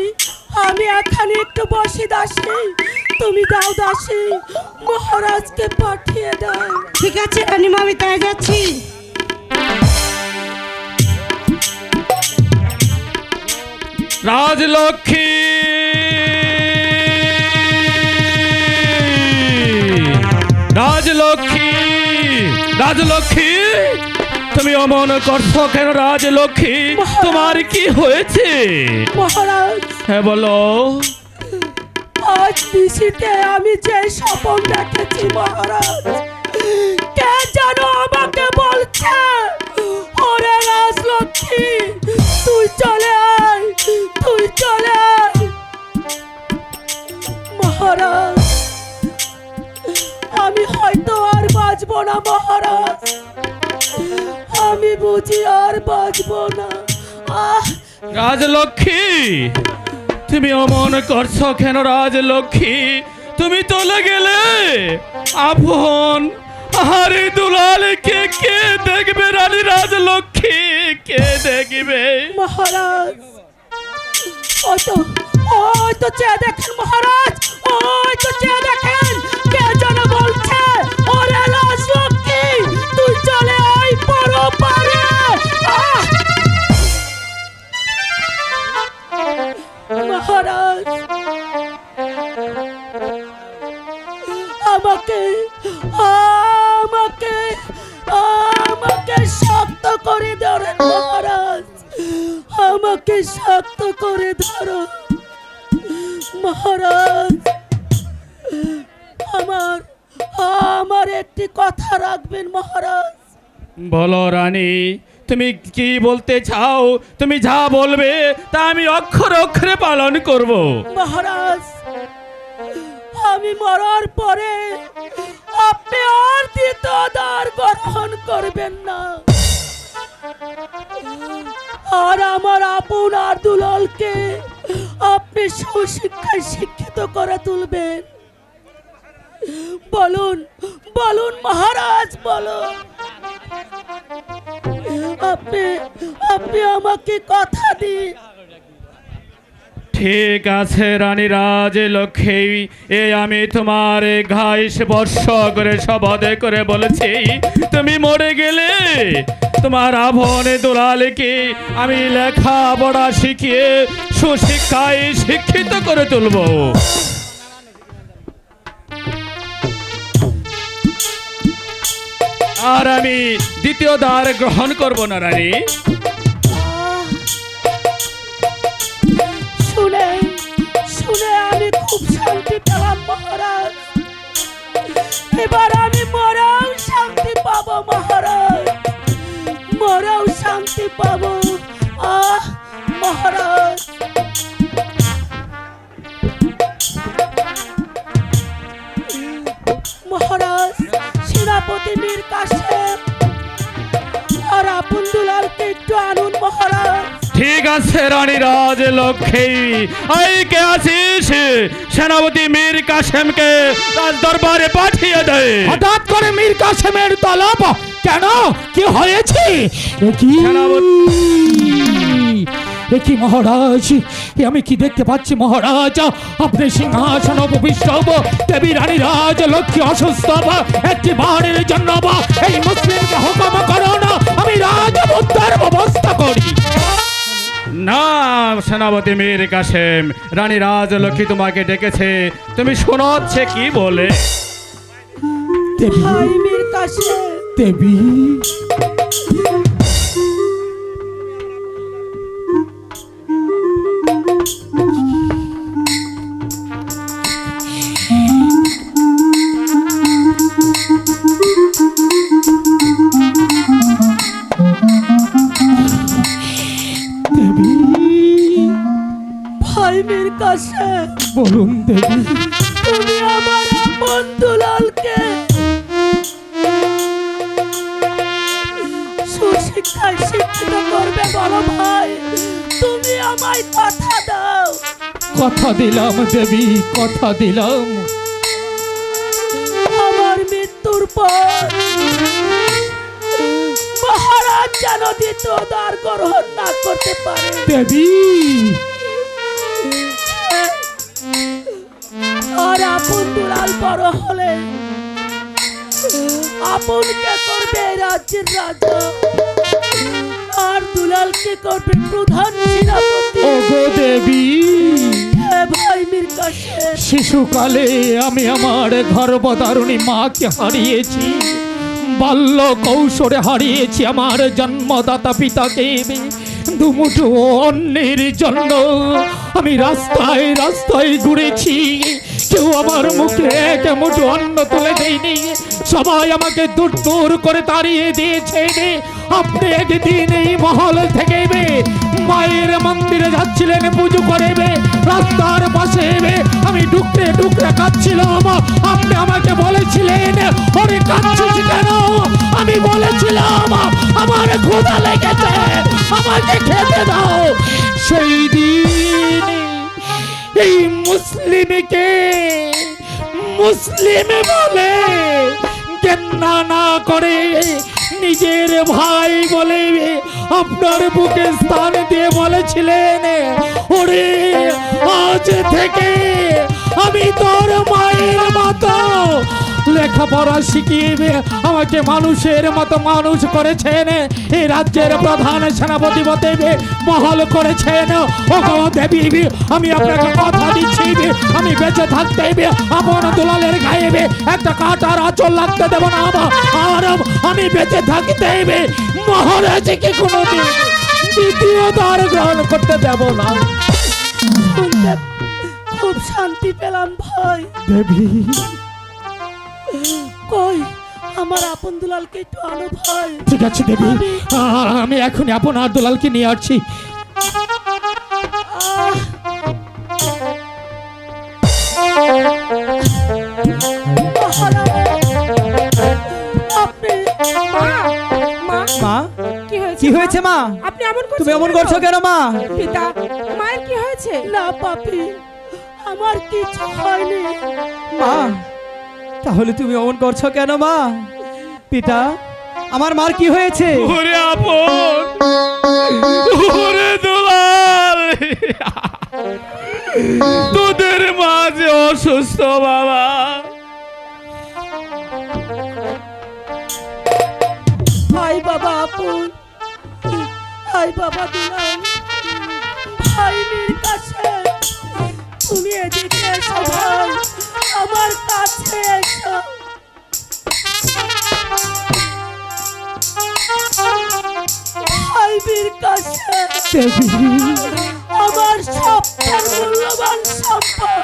A: আমি এখানে একটু বসি। দাসী, তুমি দাও দাসী, মহারাজকে পাঠিয়ে দাও।
B: ঠিক আছে রানীমা, আমি তাই যাচ্ছি।
F: রাজলক্ষ্মী, রাজলক্ষ্মী, রাজলক্ষ্মী, তুমি অমন করছো কেন? রাজলক্ষ্মী, তোমার কি হয়েছে?
A: মহারাজ,
F: হ্যাঁ বলো।
A: আজ নিশীতে আমি যে স্বপ্ন দেখেছি মহারাজ, কে যেন আমাকে বলছে, ওরে রাজলক্ষ্মী তুই চলে আয়, তুই চলে আয়। মহারাজ, আমি হয়তো আর বাঁচবো না মহারাজ, আমি বুঝি আর বাঁচবো না। আহ,
F: রাজলক্ষ্মী, তুমি অমন করছো কেন? রাজলক্ষ্মী, তুমি চলে গেলে আপন আরে দুলাল কে কে দেখবে? রানী রাজলক্ষ্মী কে দেখবে?
A: মহারাজ, ওই তো চেয়ে দেখেন মহারাজ, ওই তো চেয়ে দেখেন, কে যেন বলছে, ওরে রাজলক্ষ্মী তুই চলে আয় পর পারে। মহারাজ, আমাকে আমাকে আমাকে শক্ত করে ধরেন মহারাজ, আমাকে শক্ত করে ধরো মহারাজ। আমার একটি কথা রাখবেন মহারাজ।
F: বলো রানী, তুমি কি বলতে চাও? তুমি যা বলবে তা আমি অক্ষরে অক্ষরে পালন করব।
A: মহারাজ, আমি মরার পরে আপনি আর দ্বিতীয় দ্বার গ্রহণ করবেন না, আর আমার আপন আর দুলালকে আপনি সুশিক্ষায় শিক্ষিত করে তুলবেন। বলুন বলুন মহারাজ, বলুন। আপনি আমাকে কথা দিন।
F: ঠিক আছে রানী রাজলক্ষ্মী, আমি তোমার ঘাই স্পর্শ করে শপথ করে বলেছি, তুমি মরে গেলে তোমার আপন দুলালকে আমি লেখাপড়া শিখিয়ে সুশিক্ষায় শিক্ষিত করে তুলব। আর আমি দ্বিতীয় দ্বার গ্রহণ করব না রানী।
A: শুনে শুনে আমি খুব শান্তি পেলাম মহারাজ। এবার আমি মরাও শান্তি পাবো মহারাজ, মরাও শান্তি পাবো। মহারাজ, মহারাজ, সেনাপতি মীর কাসেম আর আপন দুলালকে একটু আনুন মহারাজ।
F: ঠিক আছে রানী রাজলক্ষ্মী, এই কে আছিস? সেনাপতি মীর কাসেমকে রাজ দরবারে পাঠিয়ে দে।
H: হঠাৎ করে মীর কাসেমের তলব কেন? কি হয়েছে? এ কি মহারাজ, এ আমি কি দেখতে পাচ্ছি মহারাজ? আপনি সিংহাসন উপবিষ্ট, দেবী রানী রাজলক্ষ্মী অসুস্থ, একটি বারের জন্য এই মুসলিমকে হুকুম করো না আমি রাজপুত্রের ব্যবস্থা করি।
F: না সেনাপতি মীর কাসেম, রানী রাজলক্ষ্মী তোমাকে ডেকেছে, তুমি শোনাচ্ছে কি বলে।
A: ভাই মীর কাসেম,
H: দেবী
A: ভাই মীর কাসেম,
H: বলুন দেবী।
A: তুমি আমার আপন দুলালকে সুশিক্ষায় শিক্ষিত করবে বলো ভাই, তুমি আমায় কথা দাও।
H: কথা দিলাম দেবী, কথা দিলাম।
A: আমার মৃত্যুর পর মহারাজ যেন দ্বিতীয় দ্বার গ্রহণ না করতে পারে।
H: দেবী
A: আর আপন দুলাল বড় হলে আপনকে করবে এই রাজ্যের রাজা, আর দুলালকে করবে প্রধান সেনাপতি।
H: ওগো দেবী,
A: হে ভাই মীর কাসেম,
H: শিশুকালে আমি আমার গর্ভধারিণী মাকে হারিয়েছি, বাল্য কৌশলে হারিয়েছি আমার জন্মদাতা পিতাকে। দুমুঠো অন্যের জন্য আমি রাস্তায় রাস্তায় ঘুরেছি, কেউ আমার মুখে এক মুঠো অন্ন তুলে দেয়নি, সবাই আমাকে দূর দূর করে তাড়িয়ে দিয়েছে। আপনি একদিন এই মহল থেকে মায়ের মন্দিরে যাচ্ছিলেন পুজো করে, রাস্তার পাশে আমি ডুকরে ডুকরে কাঁদছিলাম, আপনি আমাকে বলেছিলেন ওরে কাঁদছিস কেন? আমি বলেছিলাম আমার ক্ষুধা লেগেছে, আমাকে খেতে দাও। সেই দিন এই মুসলিমকে মুসলিম বলে ঘেন্না না করে নিজের ভাই বলে আপনার বুকে স্থান দিয়ে বলেছিলেন ওরে আজ থেকে আমি তোর মায়ের মতো লেখাপড়া শিখিয়ে আমাকে মানুষের মতো মানুষ করেছেন, এই রাজ্যের প্রধান সেনাপতি দেবে মহল করেছেন। ও দেবী, আমি আপনাকে কথা দিচ্ছি আমি বেঁচে থাকতে আপন দুলালের গায়ে একটা কাঁটার আঁচল লাগতে দেব না, আর আমি বেঁচে থাকতে মহারাজকে কোনোদিন দ্বিতীয় দ্বার গ্রহণ করতে দেব না।
A: শুনতে খুব শান্তি পেলাম ভাই।
H: দেবী
A: কই আমার আপন দুলালকে একটু আনো ভাই।
H: ঠিক আছে দেবী, আমি এখনই আপনার দুলালকে নিয়ে আসছি।
E: মা, কি হয়েছে মা?
A: আপনি এমন
E: তুমি এমন করছো কেন মা?
A: পিতা, মায়ের কি হয়েছে? না পাপি, আমার কিছু হয়নি।
E: মা, তাহলে তুমি অমন করছো কেন মা? পিতা, আমার মার কি হয়েছে?
F: ওরে আপন, ওরে দুলাল, তোদের মাঝে অসুস্থ বাবা।
A: ভাই বাবা আপন, ভাই বাবা দুলাল, ভাই মীর কাসেম, তুমি এদিকে এসো ভাই, আমার কাছে এসো। দেবীর কাছে আমার সবচেয়ে মূল্যবান সম্পদ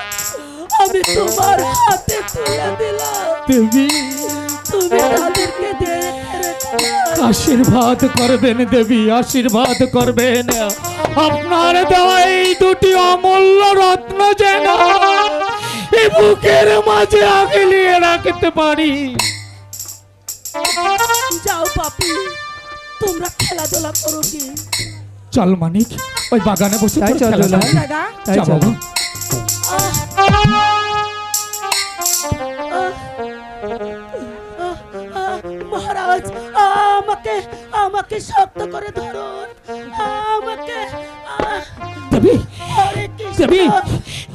A: আমি তোমার হাতে তুলে দিলাম।
H: দেবী
A: তুমি তাদেরকে দেখে রেখো।
H: আশীর্বাদ করবেন দেবী, আশীর্বাদ করবেন। আপনার দেওয়া এই দুটি অমূল্য রত্ন যেন এই বুকের মাঝে আগলিয়ে রাখতে পারি।
A: যাও পাপি, তোমরা খেলাধুলা করো কি?
H: চল মানিক, ওই বাগানে বসে
E: তাই
H: তোর
E: চল,
H: খেলা
E: চল।
H: দেখি।
A: দাদা
E: তাই
H: চল
E: চল।
H: বাবা।
A: মহারাজ, আমাকে আমাকে শক্ত করে ধরুন। আমাকে
H: দেবী
A: হরে কৃষ্ণ,
H: দেবী।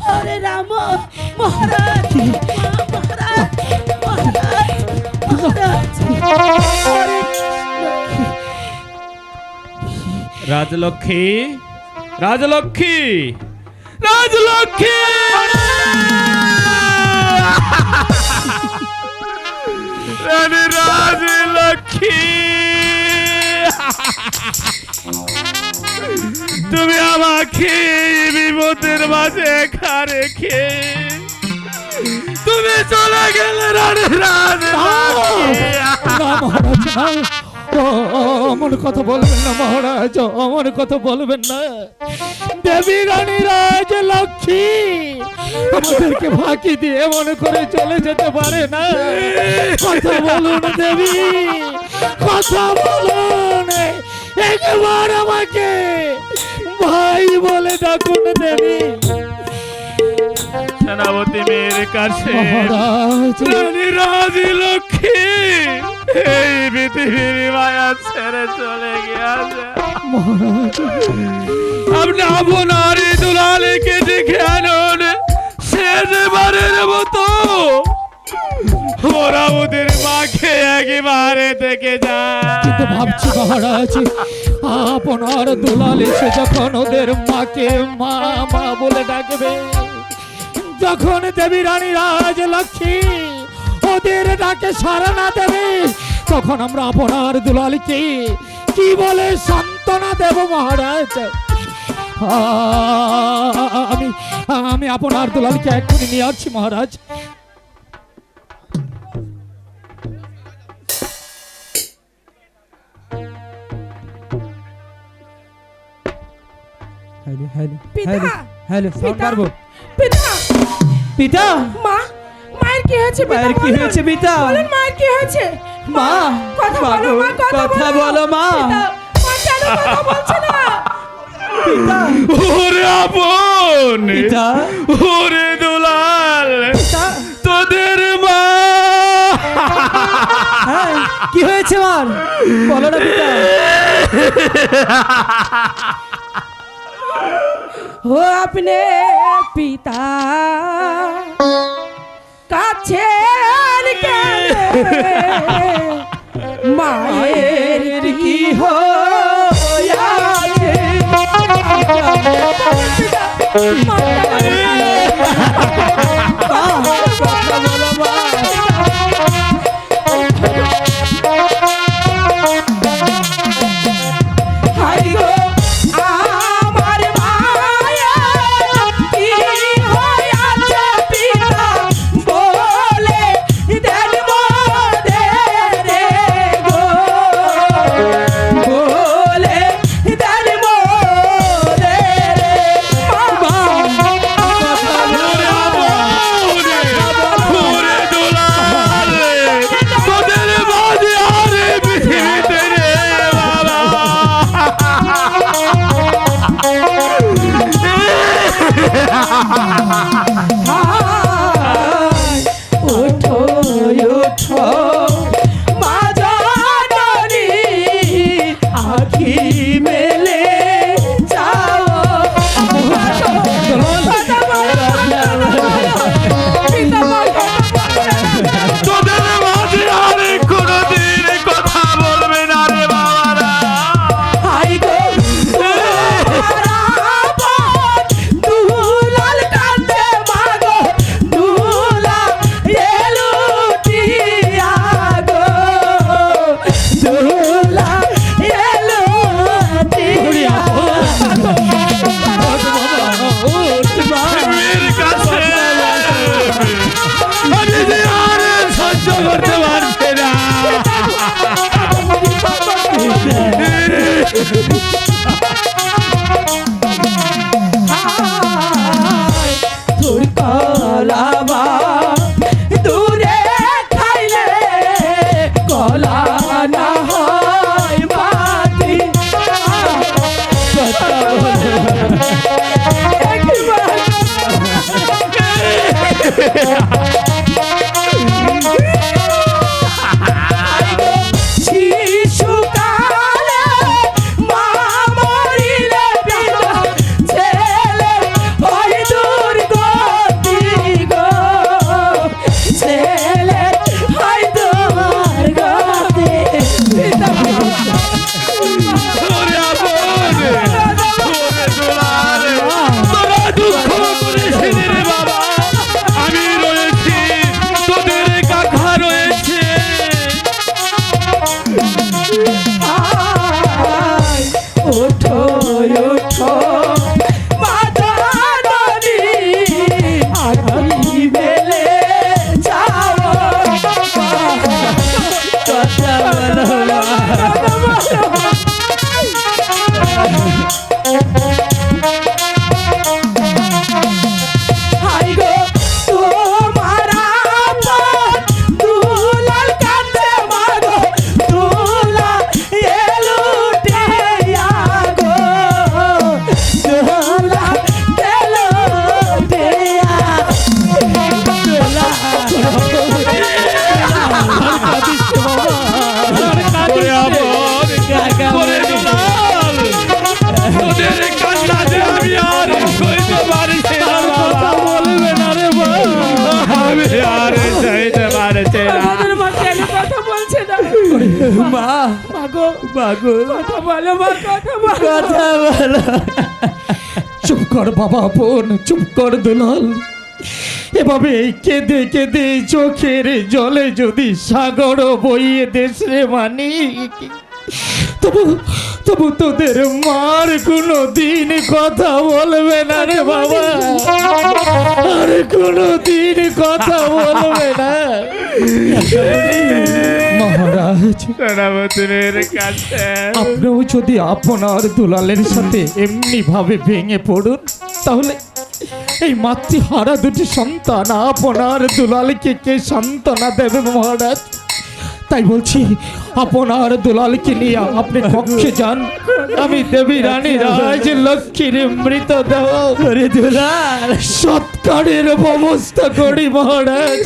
A: হরে রাম। মহারাজ, মহারাজ, মহারাজ, মহারাজ, হরে কৃষ্ণ।
F: রাজলক্ষ্মী, রাজলক্ষ্মী, রাজলক্ষ্মী! রানী রাজলক্ষ্মী, তুমি আমাকে এই বিপদের মাঝে একা রেখে তুমি চলে গেলে রানী রাজলক্ষ্মী।
H: না মহারাজ, না। অমন কথা বলবেন না মহারাজ, অমন কথা বলবেন না। দেবী রানী রাজ লক্ষ্মী আমাদেরকে ফাঁকি দিয়ে মনে করে চলে যেতে পারে না। কথা বলুন দেবী, কথা বলুন। একবার আমাকে ভাই বলে ডাকুন দেবী।
F: সেনাপতি মেয়ের কাছে
H: মহারাজ,
F: রানী রাজলক্ষ্মী এই পৃথিবীর মায়া ছেড়ে চলে গিয়েছে।
H: মহারাজ,
F: আপনি আপনার এই দুলালিকে দেখে আনুন, শেষবারের মতো ওরা ওদের মাকে একেবারে দেখে যায়।
H: কিন্তু ভাবছি মহারাজ, আপনার দুলাল এসে যখন ওদের মাকে মা মা বলে ডাকবে, যখন দেবী রানী রাজ লক্ষ্মী ওদের ডাকে সাড়া না দেবে, তখন আমরা আপনার দুলালকে কি বলে সান্ত্বনা দেব মহারাজ? আমি আমি আপনার দুলালকে এক্ষুনি নিয়ে আসছি মহারাজ।
A: পিতা,
E: হ্যালো, সাউন্ড
A: পিতা,
E: পারবো।
A: পিতা,
E: পিতা,
A: মা, মায়ের কি হয়েছে? পিতা,
E: মায়ের কি
A: বলুন।
E: হয়েছে পিতা?
A: বলুন, মায়ের কি হয়েছে?
E: মা,
A: কথা
E: মা
A: বলো,
E: গো,
A: মা,
E: কথা বলো মা।
A: পিতা, মা কেন কথা বলছে না?
E: পিতা,
F: ওরে আপন,
E: পিতা,
F: ওরে দুলাল,
E: পিতা,
F: তোদের মা
E: হ্যাঁ, কি হয়েছে মার? বলো না পিতা।
A: ও আপনি পিতা কাছে মায়ের কি হয়েছে?
E: কথা বলো মা।
A: হাই গো আমার মায়া কি হয়েছে পিতা বলে দেন মোদের রে গো, বলে দেন মোদের রে।
E: মা, কথা
A: না হয় বাতি কথা বলো একবার শিশুকালে মা মরিলে বিনা ছেলে হয় দুর্গতি গো ছেলে হয় দুর্গতি
F: ওরে আপন, ওরে দুলাল, তোরা দুঃখ করিস নে রে বাবা। আমি রয়েছি, তোদের কাকা রয়েছে।
A: আয়, ওঠো ওঠো মাদানি আখি মেলে যাও কথা বলো হাই গো তোমার আপন দুলাল কাঁদে মাগো দুলা এলুটে গো দুলা এলুটে দুলা
F: ওরে আপন, ওরে দুলাল, তোদের কান্নাতে আমি আর সইতে পারছি না বাবা। বলবে না রে বাবা, আমি আর সইতে পারছি না।
A: আমাদের মা কেন কথা বলছে না মা মাগো মাগো কথা বলো মা কথা বলো কথা বলো
H: চুপ কর বাবা বোন, চুপ কর দুলাল। এভাবে কেঁদে কেঁদে চোখের জলে যদি সাগর বইয়ে দেশে মানি, তবু তবু তোদের মার কোনো দিন কথা বলবে না রে বাবা, আর কোনো দিন কথা বলবে না। মহারাজ,
F: সেনাপতির কাছে
H: আপনিও যদি আপনার দুলালের সাথে এমনি ভাবে ভেঙে পড়ুন, তাহলে এই মাতৃহারা দুটি সন্তান আপনার দুলালকে কে সান্ত্বনা দেবে মহারাজ? তাই বলছি, আপনার দুলালকে নিয়ে আপনি কক্ষে যান। আমি দেবী রানী রাজ লক্ষ্মীর মৃতদেহ করে দুলাল সৎকারের ব্যবস্থা করি মহারাজ।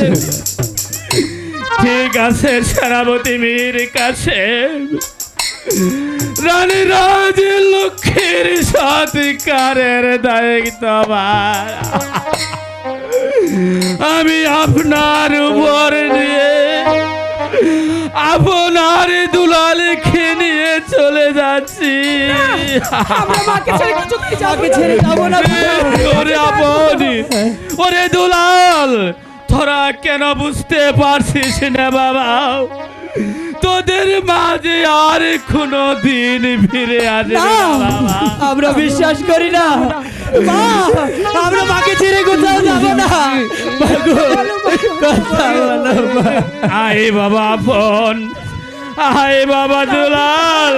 F: ঠিক আছে সেনাপতি মীর কাছে, রানী রাজ লক্ষ্মীর সৎকারের দায়িত্ব আমার। আমি আপনার উপর নিয়ে আপনার দুলালকে নিয়ে চলে যাচ্ছি।
A: আমরা মাকে ছেড়ে কিছুতেই যাবো না
F: ওরে আপনি, ওরে দুলাল, তোরা কেন বুঝতে পারছিস না বাবা? তোদের মাঝে আর কোনো দিন ফিরে আসবে না বাবা।
E: আমরা বিশ্বাস করি না মা, আমরা মাকে ছেড়ে কোথাও যাবো না। কথা বলো মা।
F: আয় বাবা আপন, আয় বাবা দুলাল,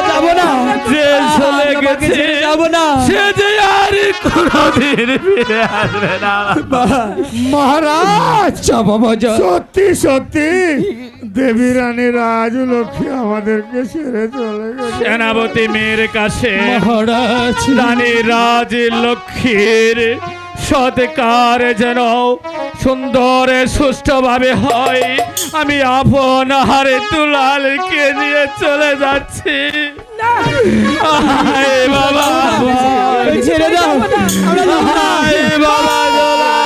E: যাবো না,
F: যে চলে গেছে
E: যাবো না।
F: সে যে আর কোনোদিন ফিরে আসবে না।
G: মহারাজ,
H: যা বাবা যা।
G: সত্যি সত্যি দেবী রানী রাজলক্ষ্মী আমাদেরকে ছেড়ে চলে গেছে।
F: সেনাপতি মেয়ের কাছে
H: মহারাজ,
F: রানী রাজ লক্ষ্মীর সৎকার যেন সুন্দর সুষ্ঠুভাবে হয়, আমি আপন হারে দুলালকে নিয়ে চলে যাচ্ছি। আয় বাবা,
E: ছেড়ে দাও, আমরা যাবো না।
F: আয় বাবা দুলাল।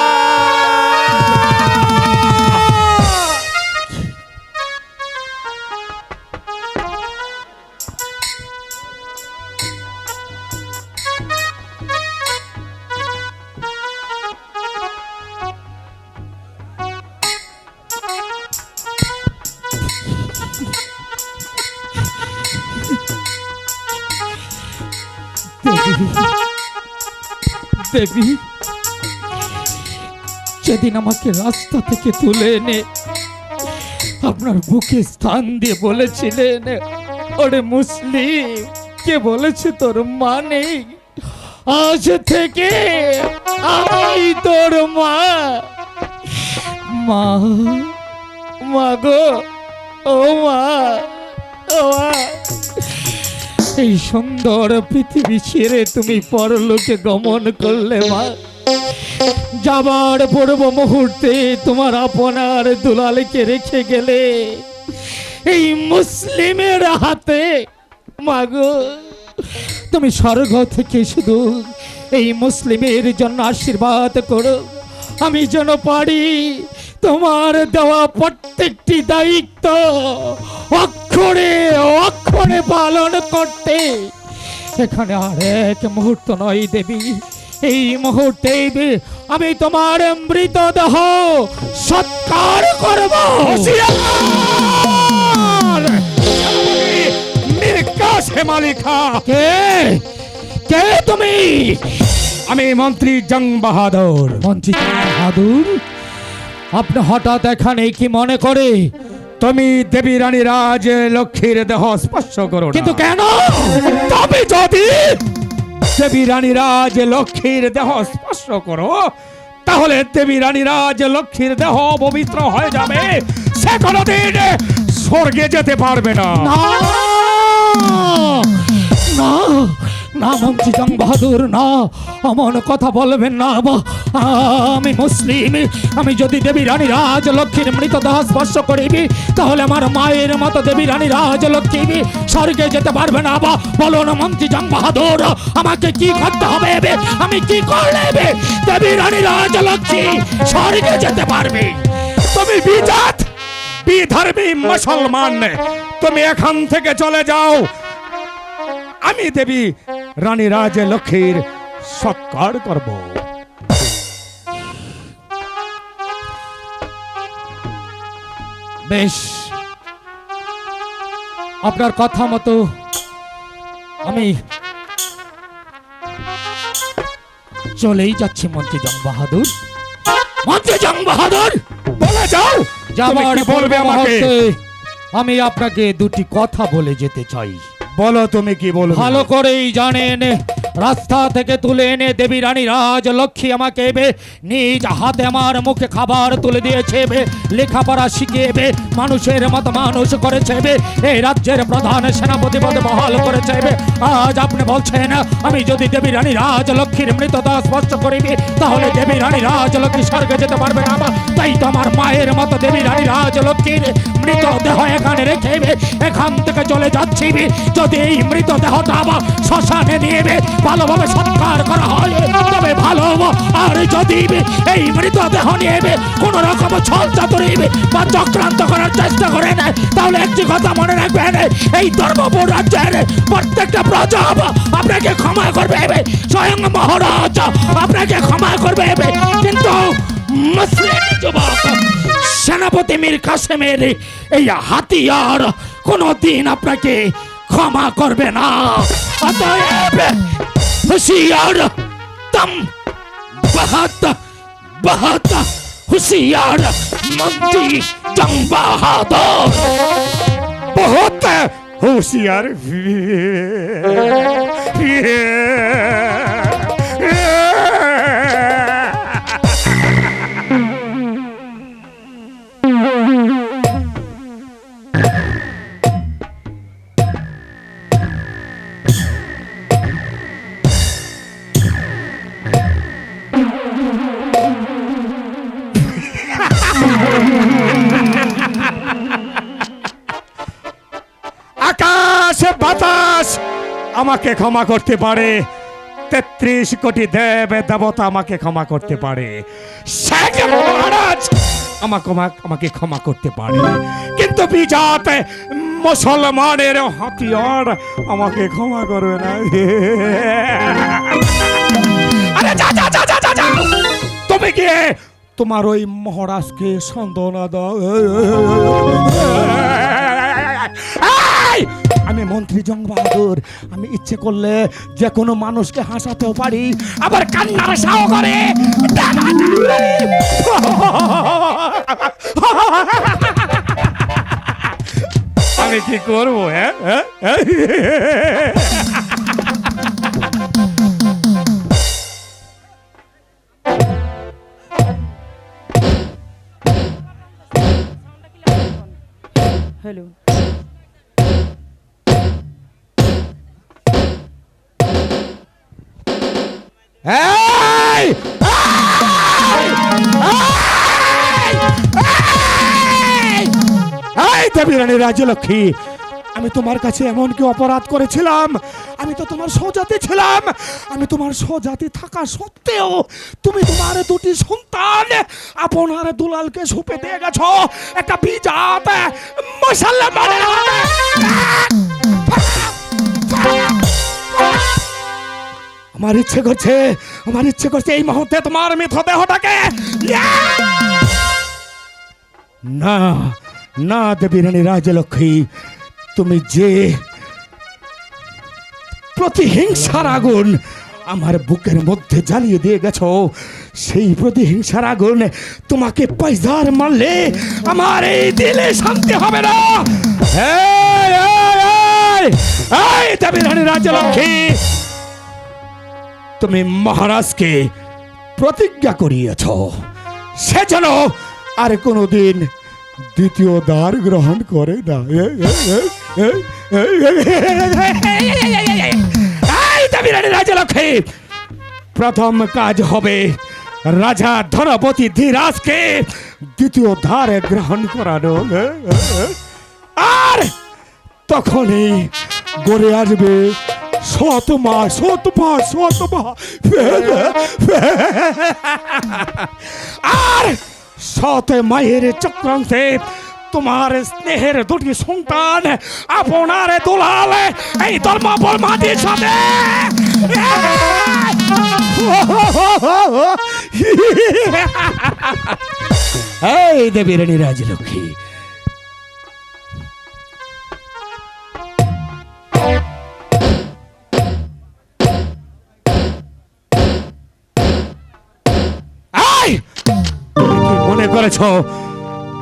H: দেবী, সেদিন আমাকে রাস্তা থেকে তুলে এনে আপনার বুকে স্থান দিয়ে বলেছিলেন, ওরে মুসলিম, কে বলেছে তোর মা নেই? আজ থেকে আমি তোর মা। মা, মা গো, ও মা, এই সুন্দর পৃথিবী ছেড়ে তুমি পরলোকে গমন করলে মা। যাবার পূর্ব মুহূর্তে তোমার আপনার দুলালকে রেখে গেলে এই মুসলিমের হাতে। মাগো, তুমি স্বর্গ থেকে শুধু এই মুসলিমের জন্য আশীর্বাদ করো, আমি যেন পারি তোমার দেওয়া প্রত্যেকটি দায়িত্ব অক্ষরে অক্ষরে পালন করতে। এখানে আর এক মুহূর্ত নয় দেবী, এই মুহূর্তে আমি তোমার মৃতদেহ সৎকার করব।
G: মালিকা,
H: কে কে তুমি?
G: আমি মন্ত্রী জং বাহাদুর।
H: মন্ত্রী বাহাদুর, আপনি হঠাৎ এখানে কি মনে করে?
G: তুমি দেবী রানী রাজ লক্ষ্মীর দেহ স্পর্শ করো না।
H: কিন্তু কেন?
G: তবে যদি দেবী রানী রাজ লক্ষ্মীর দেহ স্পর্শ করো, তাহলে দেবী রানী রাজ লক্ষ্মীর দেহ পবিত্র হয়ে যাবে, সে কোনোদিন স্বর্গে যেতে পারবে না।
H: না না না মন্ত্রী জং বাহাদুর, না, এমন কথা বলবেন না। আমি মুসলিম, আমি যদি দেবী রানী রাজ লক্ষ্মীর মৃতদেহ স্পর্শ করিবি, তাহলে আমার মায়ের মতো দেবী রানী রাজ লক্ষ্মী স্বর্গে যেতে পারবে না। বলুন মন্ত্রী জং বাহাদুর, আমাকে কি করতে হবে? আমি কি করলে দেবী রানী রাজ লক্ষ্মী স্বর্গে যেতে পারবে?
G: তুমি বিজাত বিধর্মী মুসলমান, তুমি এখান থেকে চলে যাও। আমি দেবী রানী রাজ লক্ষ্মীর সৎকার করব।
H: বেশ, আপনার কথা মতো আমি চলেই যাচ্ছি মন্ত্রী জং বাহাদুর। মন্ত্রী জং বাহাদুর,
G: বলে যাও,
H: যাবার
G: কি বলবে আমাকে?
H: মুহূর্তে আমি আপনাকে দুটি কথা বলে যেতে চাই।
G: বলো, তুমি কি বলবে?
H: ভালো করেই জানেন, রাস্তা থেকে তুলে এনে দেবী রানী রাজ লক্ষ্মী আমাকে নিজ হাতে আমার মুখে খাবার তুলে দিয়েছে, লেখাপড়া শিখিয়ে মানুষের মতো মানুষ করেছে, এই রাজ্যের প্রধান সেনাপতি পদে বহাল করেছে। আজ আপনি বলছেন আমি যদি দেবী রানী রাজ লক্ষ্মীর মৃতদেহ স্পর্শ করিবি, তাহলে দেবী রানী রাজ লক্ষ্মী স্বর্গে যেতে পারবে না। তাই তো আমার মায়ের মতো দেবী রানী রাজ লক্ষ্মীর মৃতদেহ এখানে রেখে এখান থেকে চলে যাচ্ছি। যদি এই মৃতদেহটা আবার শ্মশানে নিয়ে ভালোভাবে সৎকার করা হয় তবে ভালো, আর যদি এই মৃতদেহ নিয়ে কোন রকম ছল চাতুরি বা চক্রান্ত করার চেষ্টা করে নেয়, তাহলে একটি কথা মনে রাখবেন, এই ধর্মপুর রাজ্যের প্রত্যেকটা প্রজা আপনাকে ক্ষমা করবে, স্বয়ং মহারাজ আপনাকে ক্ষমা করবে। কিন্তু মুসলিম যুবক সেনাপতি মীর কাসেমের এই হাতিয়ার কোনদিন আপনাকে ক্ষমা করবে না। অতএব হুঁশিয়ার, তুম বহুত বহুত হুঁশিয়ার মন্ত্রী জং বাহাদুর।
G: বহুত হুঁশিয়ার। আকাশ বাতাস আমাকে ক্ষমা করতে পারে, 33 কোটি দেব দেবতা আমাকে ক্ষমা করতে পারে, শেখ মহারাজ আমাকে ক্ষমা করতে পারে, কিন্তু বিজাত মুসলমানের হাতিয়ার আমাকে ক্ষমা করবে না। আরে যা যা যা যা যা, তুমি গিয়ে তোমার ওই মহারাজকে সান্ত্বনা দাও। আমি মন্ত্রী জং বাহাদুর, আমি ইচ্ছে করলে যে কোনো মানুষকে হাসাতেও পারি, আবার কান্নার সাহ করে। আমি কি করবো?
A: হ্যালো,
G: এই! এই দেবী রানী রাজলক্ষ্মী, আমি তোমার কাছে এমন কি অপরাধ করেছিলাম? আমি তো তোমার স্বজাতি ছিলাম। আমি তোমার স্বজাতি থাকা সত্ত্বেও তুমি তোমার দুটি সন্তান আপনার দুলালকে সুপে দিয়ে গেছো একটা বিজাত মুসলমানের হাতে। আমার ইচ্ছে করছে এই মুহূর্তে তোমার মৃতদেহটাকে না না দেবী রানী রাজলক্ষ্মী, তুমি যে প্রতিহিংসার আগুন আমার বুকের মধ্যে জ্বালিয়ে দিয়ে গেছো, সেই প্রতিহিংসার আগুন তোমাকে পয়সার মারলে আমার এই দিলে শান্তি হবে না। এই দেবী রানী রাজলক্ষ্মী, তুমি মহারাজকে প্রতিজ্ঞা করিয়েছ সে যেন আর কোনোদিন দ্বিতীয় দ্বার গ্রহণ করে না। রাজলক্ষ্মী, প্রথম কাজ হবে রাজা ধনপতি ধীরাজকে দ্বিতীয় দ্বারে গ্রহণ করানো, আর তখনই গড়ে আসবে শতমা। আর শত মায়ের চক্রান্তে তোমার স্নেহের দুটি সন্তান আপনার দুলাল এই ধর্মপল মাটির সাথে এই দেবী রানী রাজলক্ষ্মী, মনে করেছ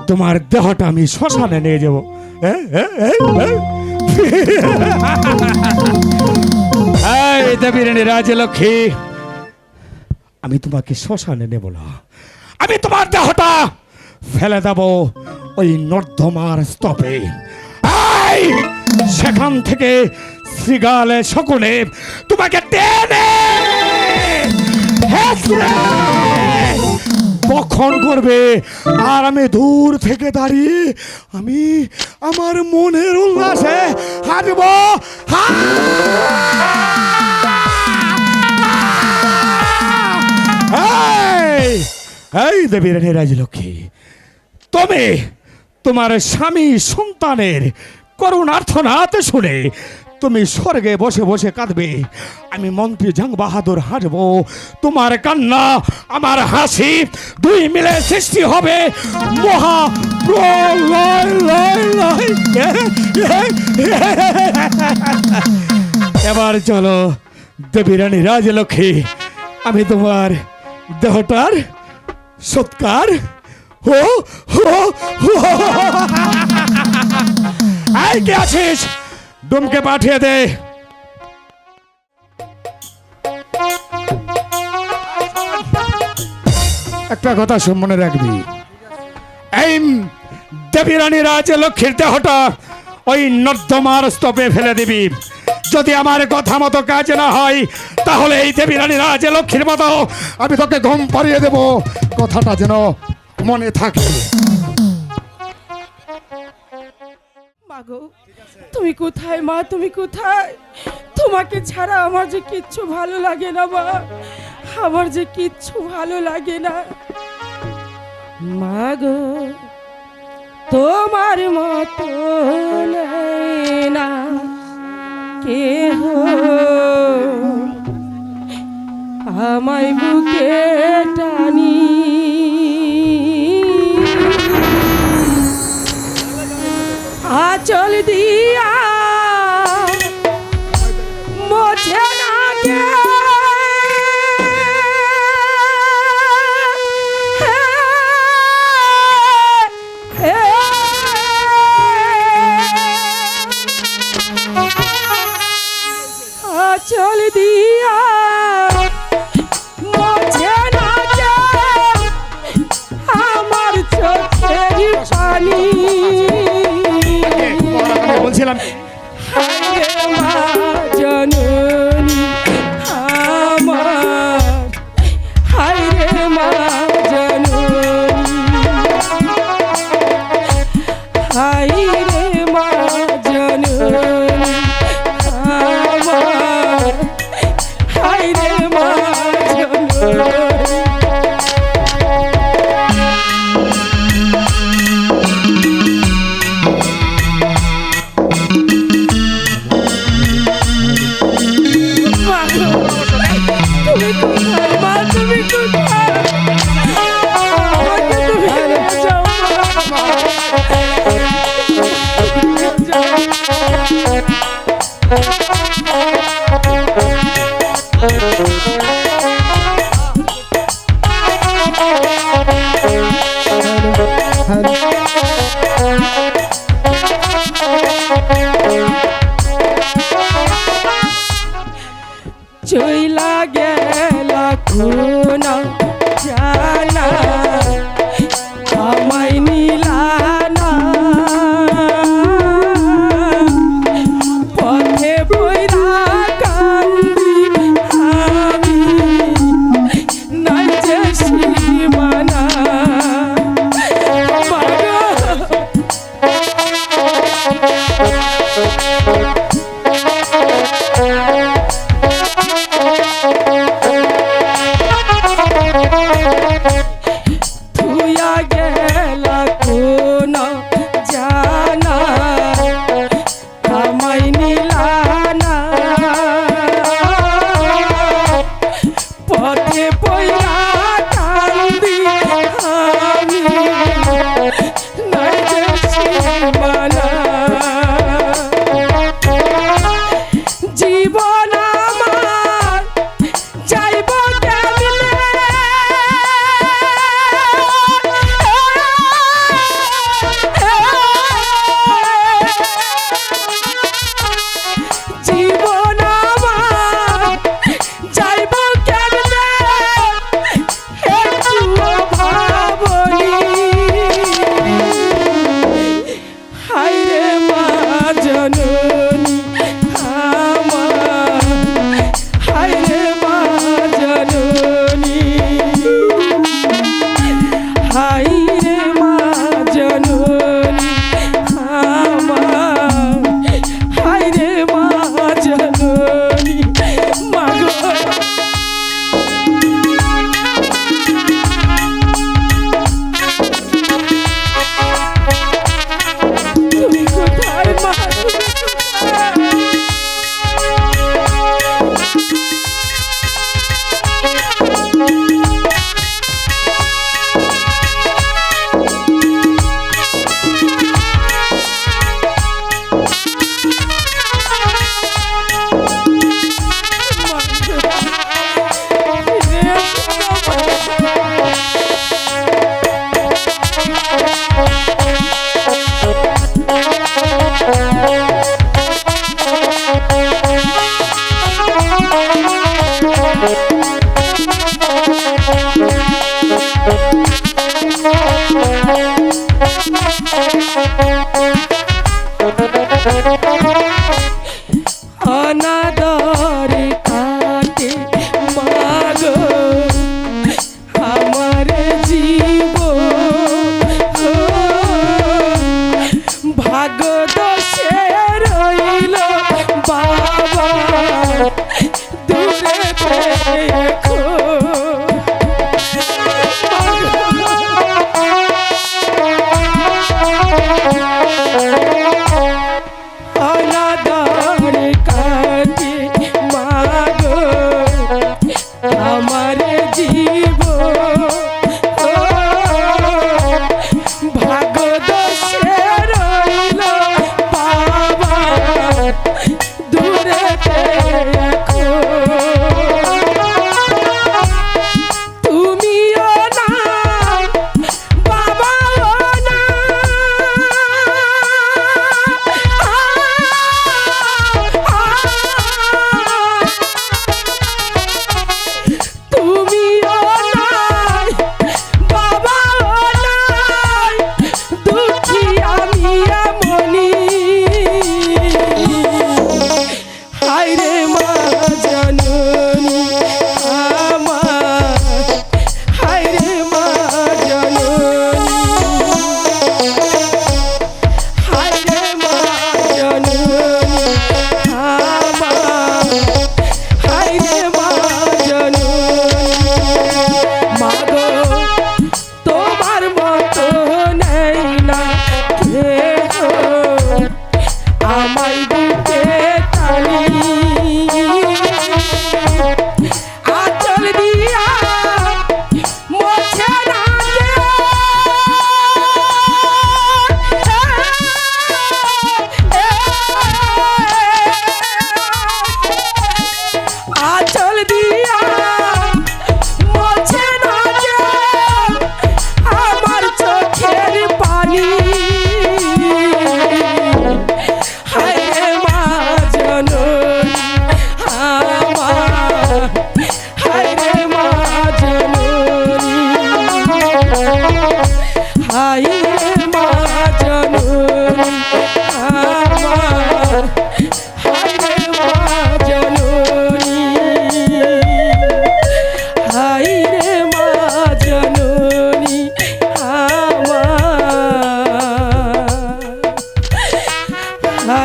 G: তোমার দেহটা আমি শ্মশানে নিয়ে যাব? এই দেবী রানী রাজলক্ষ্মী, আমি তোমাকে শ্মশানে নেব না। আমি তোমার দেহটা ফেলে দেব ওই নর্দমার স্তপে। সেখান থেকে শৃগালে শকুনে তোমাকে টেনে বক্ষণ করবে, আর আমি দূর থেকে দাঁড়িয়ে আমি আমার মনের উল্লাসে হাঁটব। এই দেবী রানী রাজলক্ষ্মী, তুমি তোমার স্বামী সন্তানের করুণার্থনাদ শুনে তুমি স্বর্গে বসে বসে কাঁদবে, আমি মন্ত্রী জং বাহাদুর হাসব। তোমার কান্না আমার হাসি দুই মিলে সৃষ্টি হবে মহা প্রলয়। এবার চলো দেবী রানী রাজলক্ষ্মী, আমি তোমার দেহটার সৎকার এই কে আছিস, ডুমকে পাঠিয়ে দে। একটা কথা মনে রাখবি, এই দেবী রানী রাজলক্ষ্মীর দেহটা ওই নর্দমার স্তপে ফেলে দিবি। যদি আমার কথা মতো কাজ না হয় তাহলে এই দেবী রানী রাজলক্ষ্মীর মতো আমি তোকে ঘুম পাড়িয়ে দেব, কথাটা যেন মনে থাকে।
A: মাগো, তুমি কোথায় মা? তুমি কোথায়? তোমাকে ছাড়া আমার যে কিচ্ছু ভালো লাগে না মা, আমার যে কিচ্ছু ভালো লাগে না। মাগো, তোমার মতো নেই না কেহ আমায় বুকে টানি, আচল দিয়া মোছে না কে আচল দিয়া মোছে না কে আমার চোখের পানি।
G: বলছিলাম
A: জননী আমার চইলা গেলা কোন জানা আমায় নিলানা পথে বইরা কান্দি আমি নাই যে সীমানা মাগো থুয়া গেলা কোন জানা আমায় নিলানা পথে পইরা কান্দি আমি নাই যে সীমানা জীবন আমার যাইব জীবন আমার যাইব কেমনে একটু ভাবনি হায়রে মা জননী আমার হায়রে মা জননী হায়রে মা জননী আমার হায়রে মা জননী মাগো তুমি কোথায় মা তুমি কোথায়? অনাদরে কাটে মাগো আমার জীব ভাগ্য দোষে রইল বাবা দূরে দেখো অনাদরে কাটে মাগো আমার জীব ভাগ্য দোষে রইল বাবা দূরে দেখো তুমিও না বাবাও না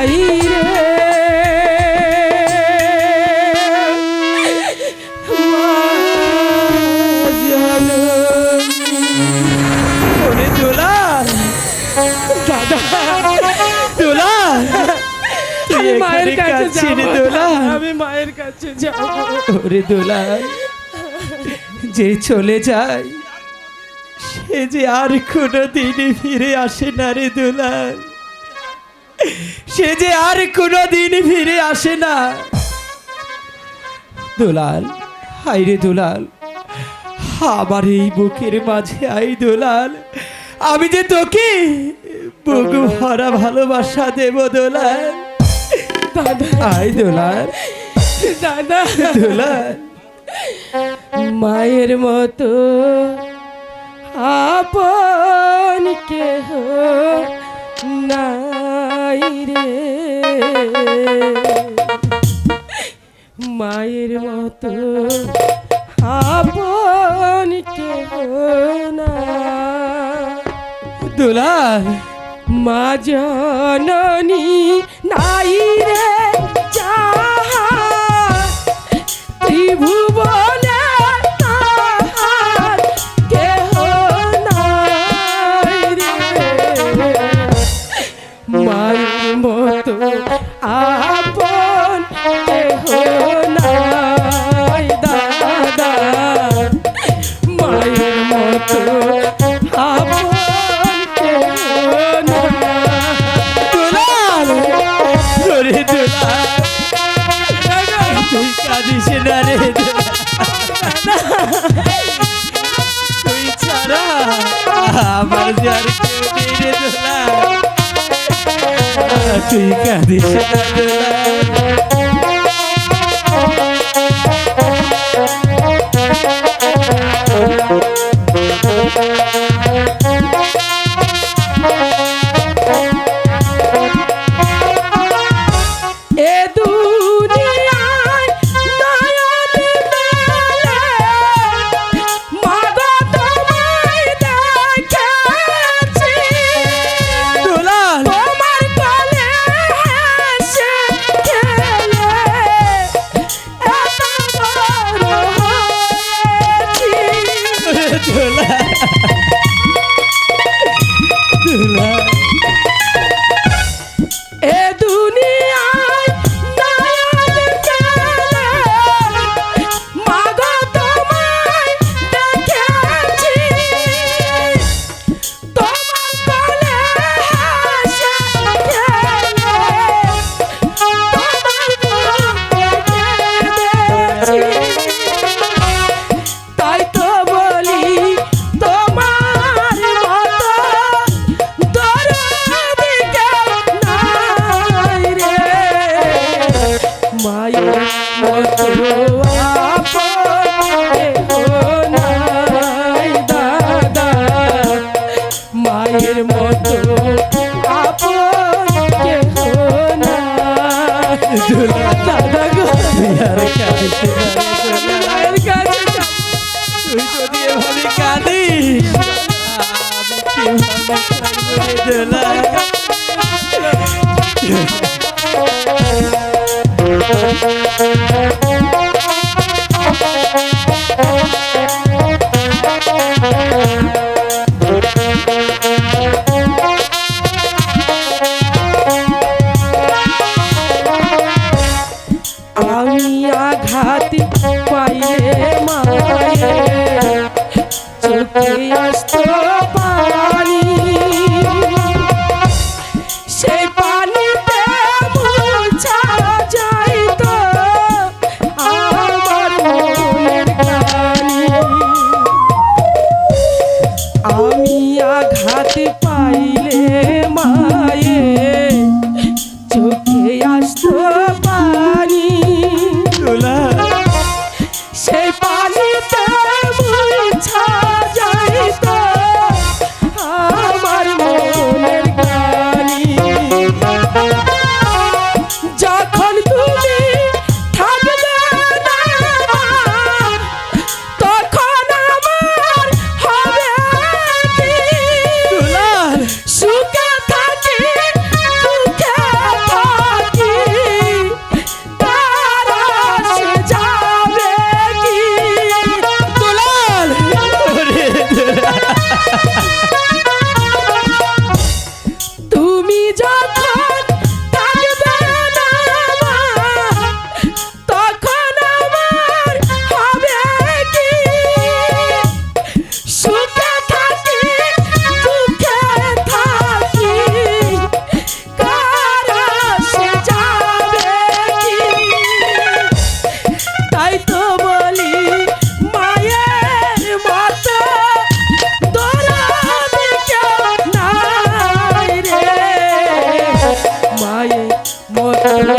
A: নাই রে
E: ওরে দুলাল, দাদা দুলাল, তুই
A: মায়ের
E: এখানে
A: কাছে
E: কাঁদছিস রে
A: যাব
E: দুলাল।
A: আমি মায়ের কাছে যাব
E: ওরে দুলাল, যে চলে যায় সে যে আর কোনো দিনই ফিরে আসে না রে দুলাল, সে যে আর কোনো দিনই ফিরে আসে না। দুলাল, হাই রে দুলাল, আমার এই বুকের মাঝে আই দুলাল, আমি যে তোকে বুক ভরা ভালোবাসা দেব দুলাল।
A: দাদা
E: আই দুলাল,
A: দাদা
E: দুলাল।
A: মায়ের মতো আপন কেহ নাই রে মায়ের মতো আপন কেহ না
E: দুলাল,
A: মা জননী নাই রে যাহা ত্রিভুবনে তাহার কেহ নাই রে মায়ের মতো আপন কেহ নাই দাদা মায়ের মতো আপন কেহ নাই
E: দুলাল, ওরে দুলাল, তুই কাঁদিস না রে দুলাল। তুই ছাড়া আমার যে আর কেউ নেই রে দুলাল, তুই কাঁদিস না দুলাল।
A: এ দুনিয়ায় নয়ন মেলে মাগো তোমায় দেখেছি
E: দুলাল,
A: তোমার কোলে হেসে খেলে এত বড় হয়েছি
E: দুলাল, দুলাল,
A: এ দুনিয়ায় নয়ন মেলে মাগো তোমায় দেখেছি তোমার কোলে হেসে খেলে তোমার বুকে কেঁদেছি তাই তো বলি তোমার মতো দরদি কেউ নাই রে মায়ের মতো আপন কেহ নাই দাদা মায়ের মতো আপন কেহ নাই দাদা গো
E: তুই আর কাঁদিস না রে দুলাল।
A: মায়ের কাছে যাব।
E: তুই যদি এভাবে কাঁদিস আমি কিভাবে থাকবো রে দুলাল?
A: আমি আঘাত পাইলে মায়ে চোখে আসতো পানি সেই পানিতে মুছা যাইতো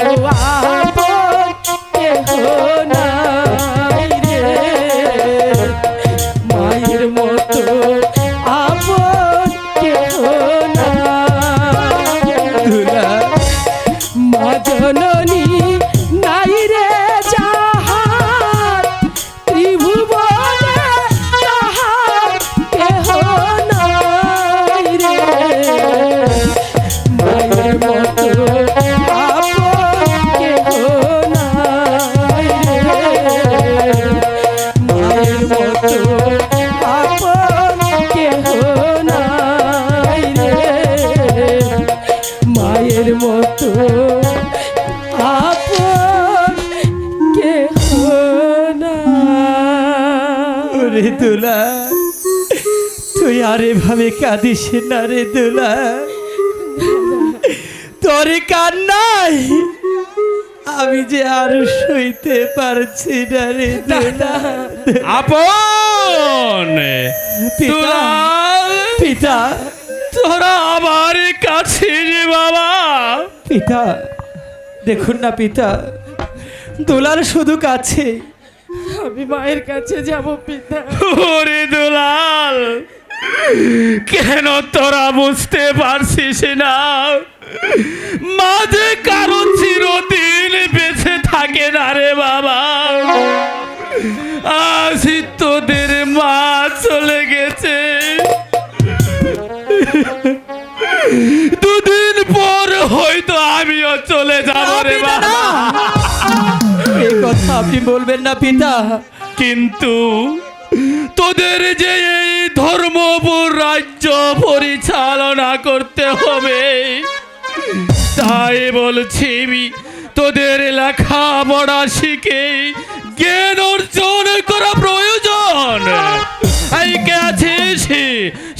E: আপন কেহ নাই রে, মায়ের মতো আপন কেহ নাই। দুলাল মা জননী নাই রে যাহার, ত্রিভুবনে তাহার কেহ নাই রে, মায়ের মতো আপন কেহ নাই রে, মায়ের মতো আপন কেহ নাই রে, মায়ের মতো আপন কেহ নাই। রে দুলাল, তুই আর এভাবে কাঁদিস না রে দুলাল, তোর কান্নাই আমি যে আর সইতে পারছি না রে দুলাল।
F: আপন
E: পিতা, পিতা,
F: তোরা আমার কাছে রে বাবা।
E: পিতা দেখুন না পিতা, দুলাল শুধু কাছে, আমি মায়ের কাছে যাব পিতা।
F: ওরে দুলাল, কেন তোরা বুঝতে পারছিস না মা যে কারো চিরদিন বেঁচে থাকে না রে বাবা। আজ তোদের মা চলে গেছে, দুদিন পর হয়তো আমিও চলে যাব রে বাবা।
E: এই কথা আপনি বলবেন না পিতা।
F: কিন্তু তোদের যে এই ধর্মপুর রাজ্য পরিচালনা করতে হবে, তাই বলছি তোদের লেখাপড়া শিখে জ্ঞান অর্জন করা প্রয়োজন। এই কে আছিস,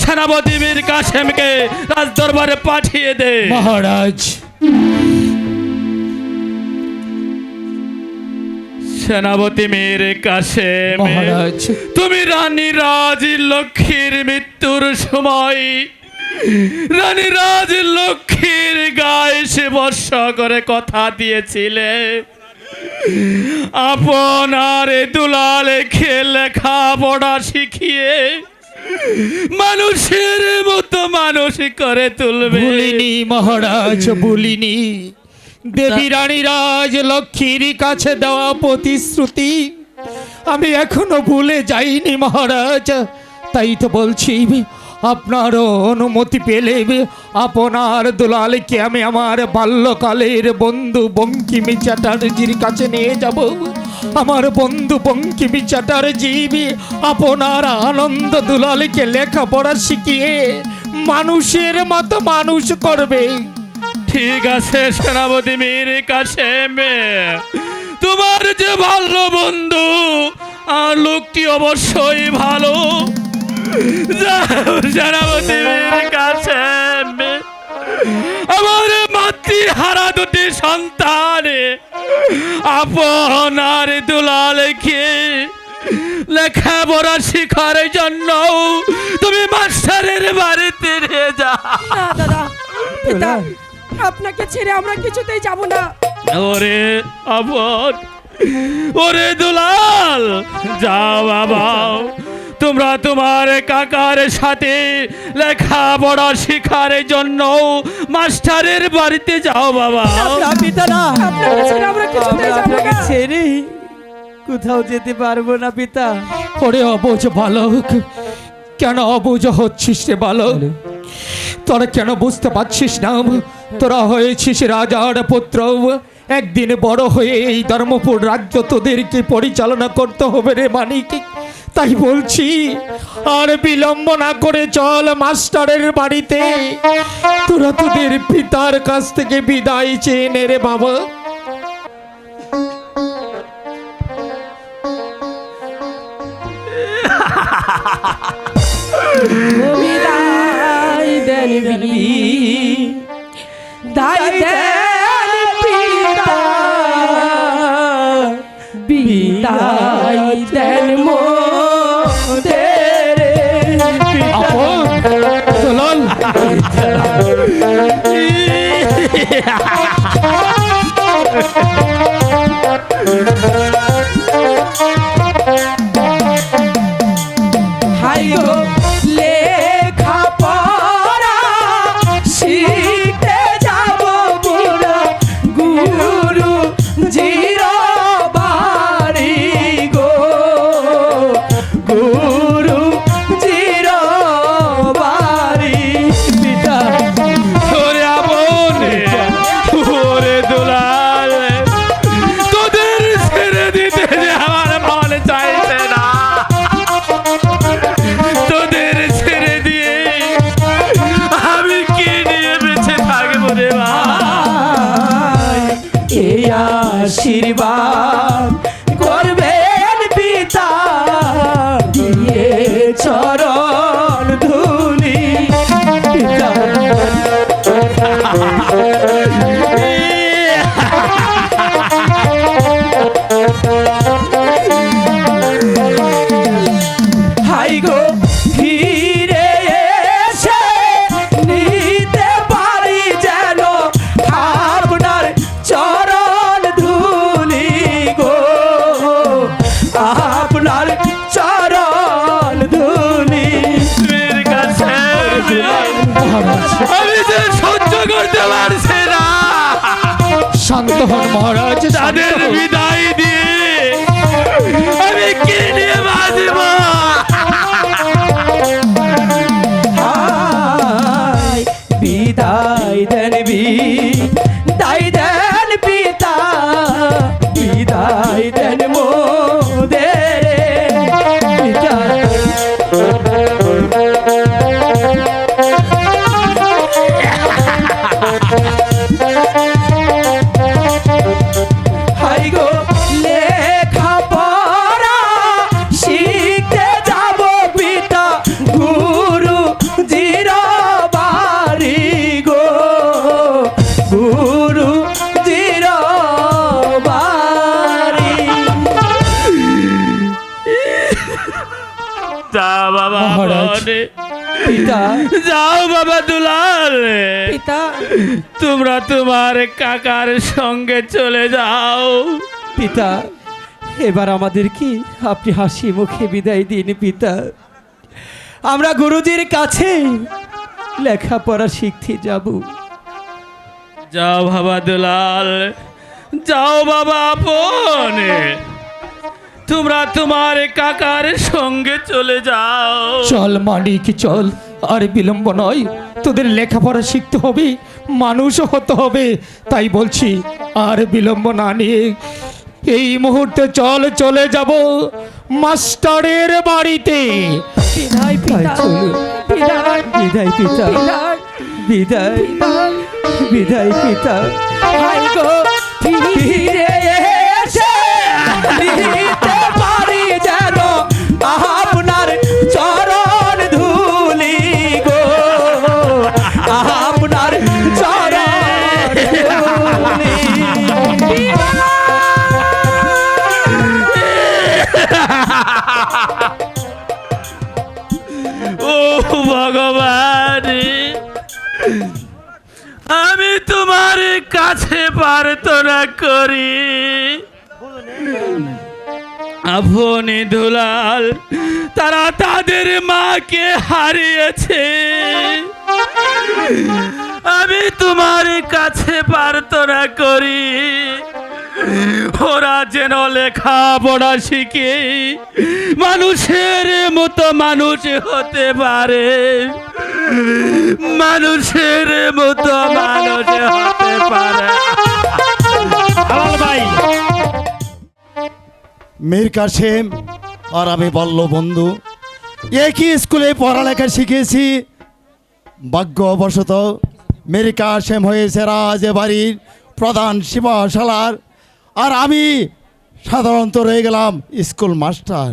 F: সেনাপতি মীর কাসেমকে রাজ দরবারে পাঠিয়ে দে।
H: মহারাজ,
F: সেনাপতি মীর কাসেম,
H: মহারাজ,
F: তুমি রানী রাজ লক্ষ্মীর মৃত্যুর সময় রানী রাজ লক্ষ্মীর গায়ে সে বর্ষা করে কথা দিয়েছিলে আপনার দুলালকে লেখাপড়া শিখিয়ে মানুষের মতো মানুষ করে তুলবে।
H: ভুলিনি মহারাজ, ভুলিনি। দেবী রানী রাজ লক্ষ্মীর কাছে দেওয়া প্রতিশ্রুতি আমি এখনো ভুলে যাইনি মহারাজ। তাই তো বলছি, আপনার অনুমতি পেলে আপনার দুলালকে আমি আমার বাল্যকালের বন্ধু বঙ্কিম চ্যাটার্জির কাছে নিয়ে যাব। আমার বন্ধু বঙ্কিম চ্যাটার্জি আপনার আনন্দ দুলালকে লেখাপড়া শিখিয়ে মানুষের মতো মানুষ করবে।
F: ঠিক আছে সেনাপতি মীর কাসেম, তোমার যে ভালো বন্ধু আর লোকটি অবশ্যই ভালো। যাও সেনাপতি মীর কাসেম, আমার মাতৃহারা দুটি সন্তান আপনার দুলালকে লেখাপড়া শিখার জন্য তুমি মাস্টারের বাড়িতে নিয়ে যাও।
A: না দাদা, পিতা, আপনাকে ছেড়ে আমরা কিছুতেই যাব না।
F: ওরে আপন, ওরে দুলাল, যাও বাবা, তোমরা তোমার কাকার সাথে লেখাপড়া শিখার জন্য মাস্টারের বাড়িতে যাও বাবা।
E: না পিতা না,
A: আপনাকে ছেড়ে আমরা কিছুতেই যাব
E: আপনাকে
A: না।
E: ছেড়ে কোথাও যেতে পারবো না পিতা।
H: ওরে অবুঝ বালক, কেন অবুঝ হচ্ছিস রে বালক? তোরা কেন বুঝতে পারছিস না? তোরা হয়েছিস রাজার পুত্র, একদিন বড় হয়ে এই ধর্মপুর রাজ্য তোদেরকে পরিচালনা করতে হবে রে মানিক। তাই বলছি, আর বিলম্ব না করে চল মাস্টারের বাড়িতে, তোরা তোদের পিতার কাছ থেকে বিদায় চেয়ে নে রে বাবা।
E: বিদায় দেন বিদায় দেন পিতা, বিদায় দেন মোদের
H: আপন দুলাল,
E: এই আশীর্বাদ করবেন পিতা দিয়ে চরণ ধুলি পিতা হাই গো ফিরে এসে নিতে পারি যেন আপনার চরণ ধুলি গো আপনার চরণ ধুলি
F: বীর কাছে আমি যে সহ্য করতে পারছি না
H: শান্ত হন মহারাজ, শান্ত
F: তাদের
H: হন।
F: বিদায় দিয়ে আমি কি নিয়ে বাঁচব?
E: হায় বিদায় দেন বিদায় দেন পিতা বিদায় দেন মোদের পিতা হাই গো লেখা পড়া শিখতে যাব পিতা গুরু জিরা বাড়ি গো গুরু জিরা বাড়ি
F: যাও বাবা
H: মহারাজ।
F: বনে।
E: পিতা
F: যাও বাবা দুলাল,
A: পিতা
F: তোমরা তোমার কাকার সঙ্গে চলে যাও।
E: পিতা এবার আমাদের কি আপনি হাসি মুখে বিদায় দিন পিতা আমরা গুরুজির কাছে লেখাপড়া শিখতে যাব
F: যাও বাবা দুলাল, যাও বাবা আপনে, তোমরা তোমার কাকার সঙ্গে চলে যাও।
H: চল মানিক চল, আর বিলম্ব নয়, তোদের লেখাপড়া শিখতে হবে, মানুষও হতে হবে, তাই বলছি আর বিলম্ব না নিয়ে এই মুহূর্তে চল চলে যাব মাস্টারের বাড়িতে।
A: বিদায়
E: তাই
A: পিতা
E: চলুন।
A: বিদায়
E: বিদায় পিতা
A: বিদায়
E: বিদায় বিদায় পিতা
A: হাই গো
E: ফিরে এসে নিতে পারি যেন আপনার চরণ ধুলি গো আপনার চরণ ধুলি
F: ও ভগবান, আমি তোমার কাছে প্রার্থনা করি, আপনি দুলাল তারা তাদের মাকে হারিয়েছে, আমি তোমার কাছে প্রার্থনা করি ওরা যেন লেখাপড়া শিখে মানুষের মতো মানুষ হতে পারে, মানুষের মতো মানুষ হতে পারে।
D: আলাল ভাই, মীর কাসেম আর আমি বলল বন্ধু একই স্কুলে পড়ালেখা শিখেছি, ভাগ্যবশত মীর কাসেম হয়েছে রাজবাড়ির প্রধান শিবাশালার, আর আমি সাধারণত রয়ে গেলাম স্কুল মাস্টার।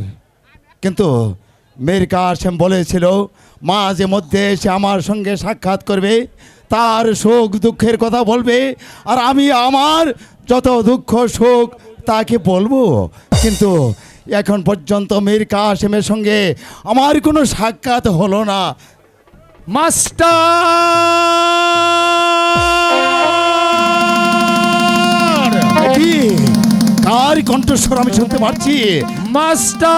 D: কিন্তু মীর কাসেম বলেছিল মাঝে মধ্যে সে আমার সঙ্গে সাক্ষাৎ করবে, তার সুখ দুঃখের কথা বলবে, আর আমি আমার যত দুঃখ সুখ তাকে বলবো। কিন্তু এখন পর্যন্ত মীর কাসেমের সঙ্গে আমার কোনো সাক্ষাৎ হলো না।
H: মাস্টার,
D: কি কার কণ্ঠস্বর আমি শুনতে পাচ্ছি?
H: মাস্টার,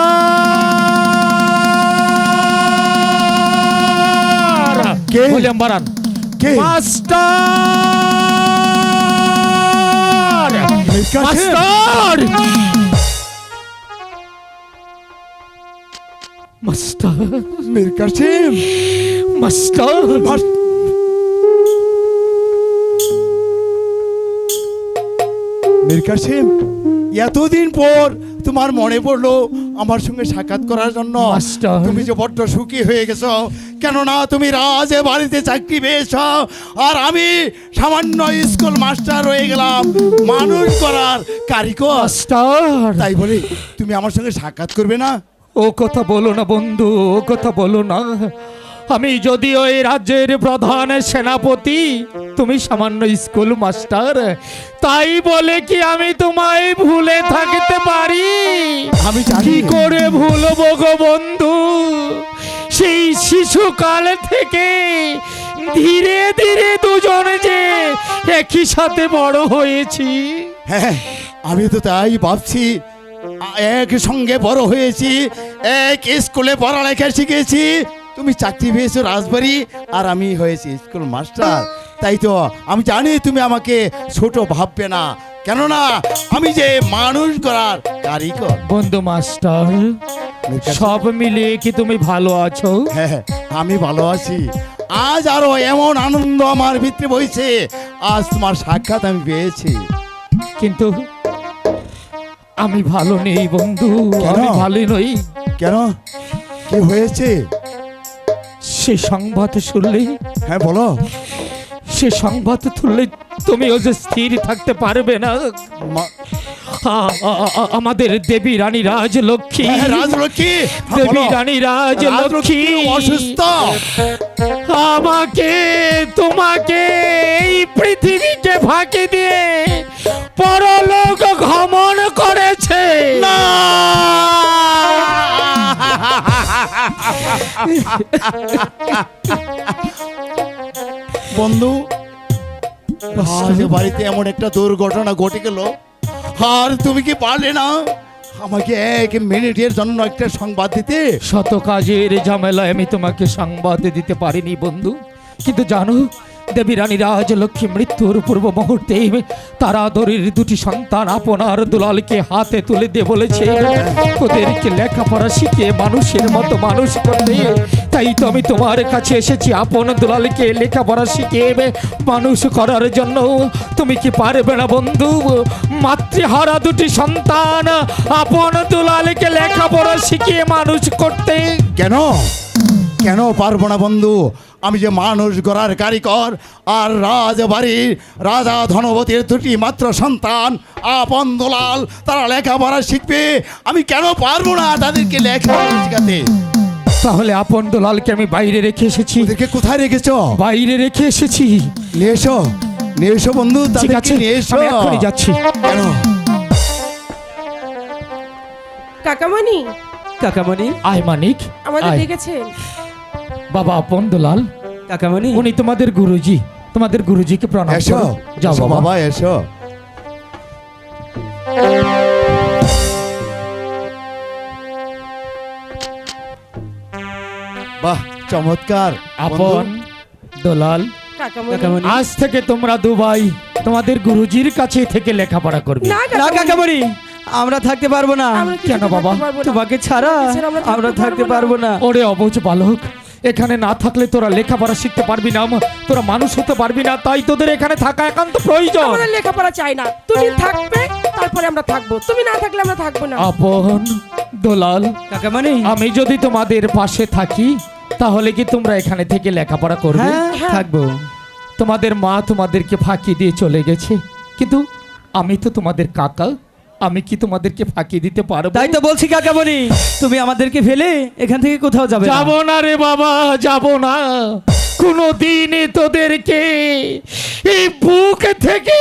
D: কে?
H: ভলিউম বাড়ান।
D: কে?
H: Master,
D: Mir Kasem?
H: Master, master,
D: Mir Kasem,
H: master,
D: Mir Kasem, এতদিন পর তোমার মনে পড়লো আমার সঙ্গে সাক্ষাৎ করার জন্য।
H: মাস্টার।
D: তুমি যে বড্ড সুখী হয়ে গেছো, কেননা তুমি রাজে বাড়িতে চাকরি পেয়েছ, আর আমি সামান্য স্কুল মাস্টার হয়ে গেলাম, মানুষ করার কারিগর।
H: মাস্টার,
D: তাই বলি তুমি আমার সঙ্গে সাক্ষাৎ করবে না?
H: ও কথা বলো না বন্ধু, ও কথা বলো না। আমি যদিও এই রাজ্যের প্রধান সেনাপতি, তুমি সামান্য স্কুল মাস্টার, তাই বলে কি আমি তোমায় ভুলে থাকতে পারি?
D: আমি জানি।
H: কি করে ভুলবো গো বন্ধু? সেই শিশুকাল থেকে ধীরে ধীরে দুজনে যে একই সাথে বড় হয়েছি।
D: হ্যাঁ, আমি তো তাই ভাবছি। এক সঙ্গে বড় হয়েছি, এক স্কুলে পড়ালেখা শিখেছি। তুমি চাকরি পেয়েছো রাজবাড়ি, আর আমি হয়েছি স্কুল মাস্টার। তাই তো আমি জানি তুমি আমাকে ছোট ভাববে না, কেননা আমি যে মানুষ করার কারিগর।
H: বন্ধু মাস্টার, সব মিলিয়ে কি তুমি ভালো আছো?
D: হ্যাঁ, আমি ভালো আছি। আজ আরো এমন আনন্দ আমার ভিতরে বইছে, আজ তোমার সাক্ষাৎ আমি পেয়েছি।
H: কিন্তু আমি ভালো নেই বন্ধু,
D: কেন?
H: আমি ভালো নই।
D: কেন, কি হয়েছে?
H: সে সংবাদ শুনলে,
D: হ্যাঁ বলো।
H: সে সংবাদ শুনলে তুমি ও যে স্থির থাকতে পারবে না।
D: মা-
H: আমাদের দেবী রানী রাজলক্ষ্মী,
D: হ্যাঁ, রাজলক্ষ্মী। হ্যাঁ,
H: দেবী
D: বলো।
H: রানী রাজলক্ষ্মী
D: রাজলক্ষ্মী অসুস্থ।
H: আমাকে তোমাকে এই পৃথিবীকে ফাঁকি দিয়ে পরলোক গমন করেছে।
D: না! বন্ধু, আজ বাড়িতে এমন একটা দুর্ঘটনা ঘটে গেল, আর তুমি কি পারলে না আমাকে 1 মিনিটের জন্য একটা সংবাদ দিতে?
H: শত কাজের ঝামেলায় আমি তোমাকে সংবাদ দিতে পারিনি বন্ধু, কিন্তু জানো দেবী রানী রাজলক্ষ্মী মৃত্যুর পূর্ব মুহূর্তে তার আদরের 2টি সন্তান আপনার দুলালকে হাতে তুলে দিয়ে বলেছে ওদেরকে লেখাপড়া শিখিয়ে মানুষের মতো মানুষ করতে। তাই তো আমি তোমার কাছে এসেছি আপন দুলালকে লেখাপড়া শিখিয়ে মানুষ করার জন্য। তুমি কি পারবে না বন্ধু মাতৃহারা 2টি সন্তান আপন দুলালকে লেখাপড়া শিখিয়ে মানুষ করতে?
D: কেন কেন পারবো না বন্ধু? আমি যে মানুষ গড়ার কারিগর, আর রাজবাড়ির রাজা ধনবতীর 2টি মাত্র সন্তান আপন দুলাল, তারা লেখাপড়া শিখবে। আমি কেন পারবো না তাদেরকে লেখাপড়া শেখাতে?
H: তাহলে আপন দুলালকে আমি বাইরে রেখে এসেছি।
D: ওদেরকে কোথায় রেখেছ?
H: বাইরে রেখে এসেছি।
D: নিয়ে এসো, নিয়ে এসো বন্ধু,
H: ঠিক
D: তাদেরকে
H: আছে,
D: নিয়ে এসো।
H: আমি এক্ষুনি যাচ্ছি।
D: কেন?
A: কাকামণি,
E: কাকামণি,
H: আয় মানিক,
A: আমাদের
H: আয়।
A: ডেকেছেন?
H: বাবা আপন দুলাল,
E: কাকামণি,
H: উনি তোমাদের গুরুজি, তোমাদের গুরুজিকে প্রণাম
D: এসো,
H: করো। যাও
D: এসো
H: বাবা।
D: বাবা, এসো। বাহ, চমৎকার
H: আপন দুলাল,
A: কাকামণি,
E: কাকামণি,
H: আজ থেকে তোমরা 2 ভাই তোমাদের গুরুজির কাছে থেকে লেখাপড়া করবে।
A: না
E: না কাকামণি, আমরা থাকতে পারবো না।
A: আমরা
H: কেন
A: কিছুতে
H: বাবা?
A: থাকতে পারবো না।
E: তোমাকে ছাড়া
A: ছেড়ে
E: আমরা থাকতে পারবো না।
H: ওরে অবুঝ বালক, এখানে না থাকলে তোরা লেখাপড়া শিখতে পারবি না, তোরা মানুষ হতে পারবি না, তাই তোদের এখানে থাকা একান্ত প্রয়োজন।
A: আমাদের লেখাপড়া চাই না, তুমি থাকবে তারপরে আমরা থাকবো, তুমি না থাকলে আমরা থাকবো না।
H: আপন দুলাল,
E: কাকামণি,
H: আমি যদি তোমাদের পাশে থাকি তাহলে কি তোমরা এখানে থেকে লেখাপড়া করবে?
E: হ্যাঁ থাকবো।
H: তোমাদের মা তোমাদেরকে ফাঁকি দিয়ে চলে গেছে, কিন্তু আমি তো তোমাদের কাকা, আমি কি তোমাদেরকে ফাঁকি দিতে পারবো?
E: তাই তো বলছি কাকামণি, তুমি আমাদেরকে ফেলে এখান থেকে কোথাও যাবে না।
H: যাব না রে বাবা, যাব না। কোনদিন তোদেরকে এই বুক থেকে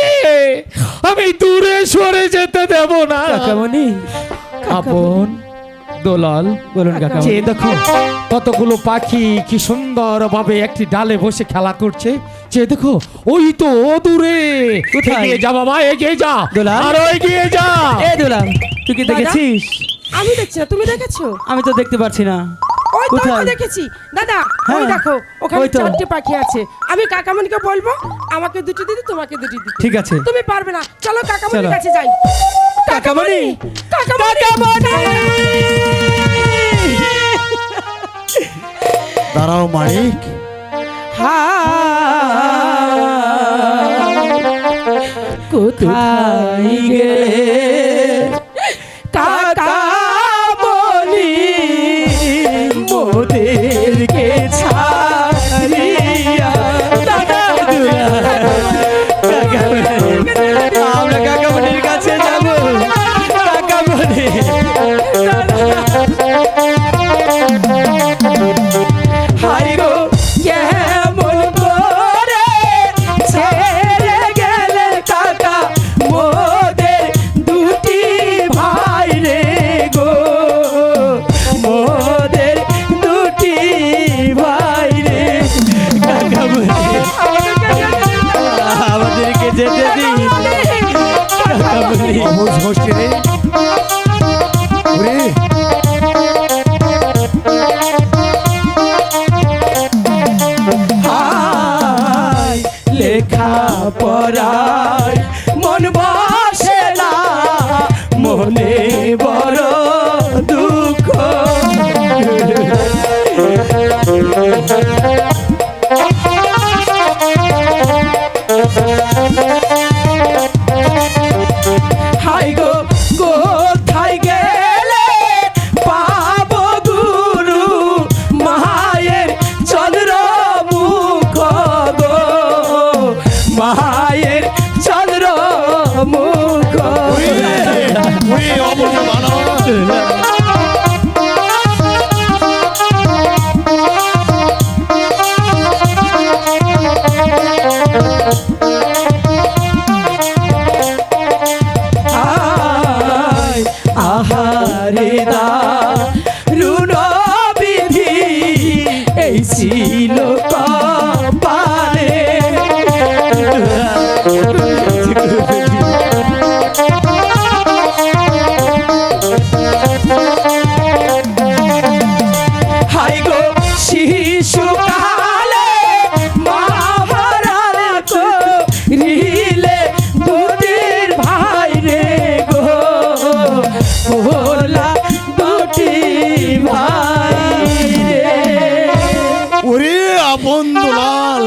H: আমি দূরে সরে যেতে দেব না।
E: কাকামণি,
H: আপন দোলাল,
E: বলুন কাকামণি।
H: চেয়ে দেখো কতগুলো পাখি কি সুন্দর ভাবে একটি ডালে বসে খেলা করছে। চেয়ে দেখো, ওই তো ও দূরে।
E: কোথায়?
H: এগিয়ে যা বাবা, এগিয়ে যা,
E: দোলাল।
H: আরো এগিয়ে যা।
E: এ দুলাল, তুই কি
A: দাদা?
E: দেখেছিস?
A: আমি দেখছি না, তুমি দেখেছো?
E: আমি তো দেখতে পারছি না।
A: ওই তো
E: কোথায়?
A: আমি দেখেছি দাদা,
E: হ্যাঁ,
A: ওই দেখো ওখানে
E: ওই তো।
A: 4টে পাখি আছে। আমি কাকামণিকে বলবো আমাকে 2টি দিতে, তোমাকে 2টি দিতে।
E: ঠিক আছে।
A: তুমি পারবে না, চলো কাকামণির
E: চলো।
A: কাছে যাই।
E: কাকামণি,
A: কাকামণি,
D: দাঁড়াও মানিক,
E: কোথায় গেলে
A: কাকামণি।
G: সাহস রে ওরে
E: হায় লেখা পড়ায় মন বসে না, মনে বড় দুঃখ। হাই গো কোথায় গেলে পাবো গুরু, মায়ের চন্দ্র মুখ গো, মায়ের চন্দ্র মুখ।
D: ওরে অবশ্য বালক
E: আয় আহারে দা রুণ বিধি, এই ছিল কপালে। হাই গো শিশুকালে মহাভারত করিলে দুটির ভাই রে গো, ভোলা দুটি ভাই রে।
D: ওরে আপন দুলাল,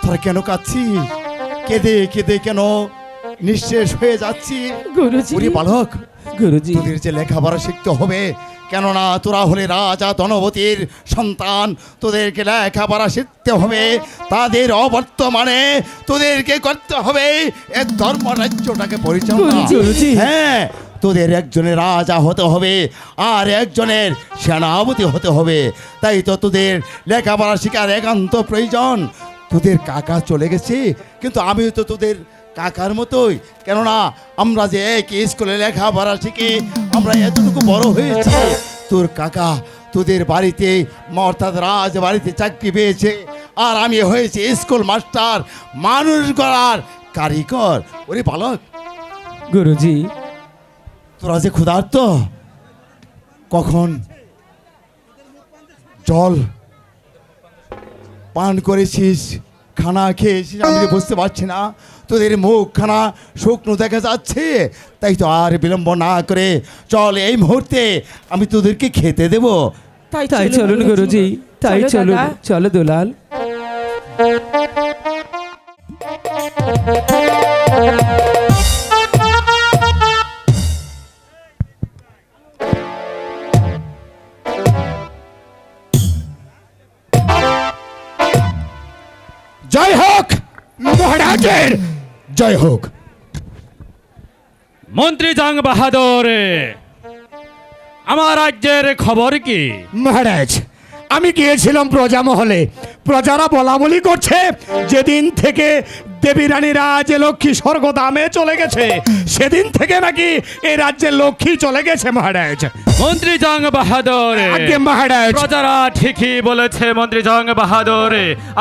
D: তোরা কেন কাঁদছি? কেঁদে কেঁদে কেন নিঃশেষ হয়ে যাচ্ছি?
E: গুরুজি,
D: ওরে বালক,
E: গুরুজি,
D: তোদের যে লেখাপড়া শিখতে হবে, কেননা তোরা হলে রাজা ধনবতীর সন্তান, তোদেরকে লেখাপড়া শিখতে হবে। তাদের অবর্তমানে তোদেরকে করতে হবে এক ধর্ম রাজ্যটাকে পরিচালনা।
E: গুরুজি।
D: হ্যাঁ, তোদের একজনের রাজা হতে হবে আর একজনের সেনাপতি হতে হবে। তাই তো তোদের লেখাপড়া শেখার একান্ত প্রয়োজন। তোদের কাকা চলে গেছে, কিন্তু আমিও তো তোদের কাকার মতোই, কেননা আমরা যে এক স্কুলে লেখাপড়া শিখে আমরা এতটুকু বড় হয়েছি। তোর কাকা তোদের বাড়িতে অর্থাৎ রাজ বাড়িতে চাকরি পেয়েছে, আর আমি হয়েছি স্কুল মাস্টার, মানুষ গড়ার কারিগর। ওরে বালক,
E: গুরুজি,
D: তোরা যে ক্ষুধার্ত, কখন জল পান করেছিস, খানা খেয়েছিস, আমি তো বুঝতে পারছি না। তোদের মুখখানা শুকনো দেখা যাচ্ছে, তাই তো আর বিলম্ব না করে চল এই মুহূর্তে আমি তোদেরকে খেতে দেব।
E: তাই চলুন গুরুজি, তাই চলুন, চলো দুলাল।
G: জয় হোক মহারাজের, জয় হোক।
F: মন্ত্রী জং বাহাদুর, আমার রাজ্যের খবর কি?
G: মহারাজ, আমি গিয়েছিলাম প্রজা মহলে, প্রজারা বলা বলি করছে যেদিন থেকে দেবী রানী রাজ লক্ষ্মী স্বর্গধামে চলে গেছে, সেদিন থেকে নাকি এই রাজ্যের লক্ষ্মী চলে গেছে মহারাজ।
F: মন্ত্রী জং বাহাদুর,
G: আগে মহারাজ,
F: প্রজারা ঠিকই বলেছে মন্ত্রী জং বাহাদুর।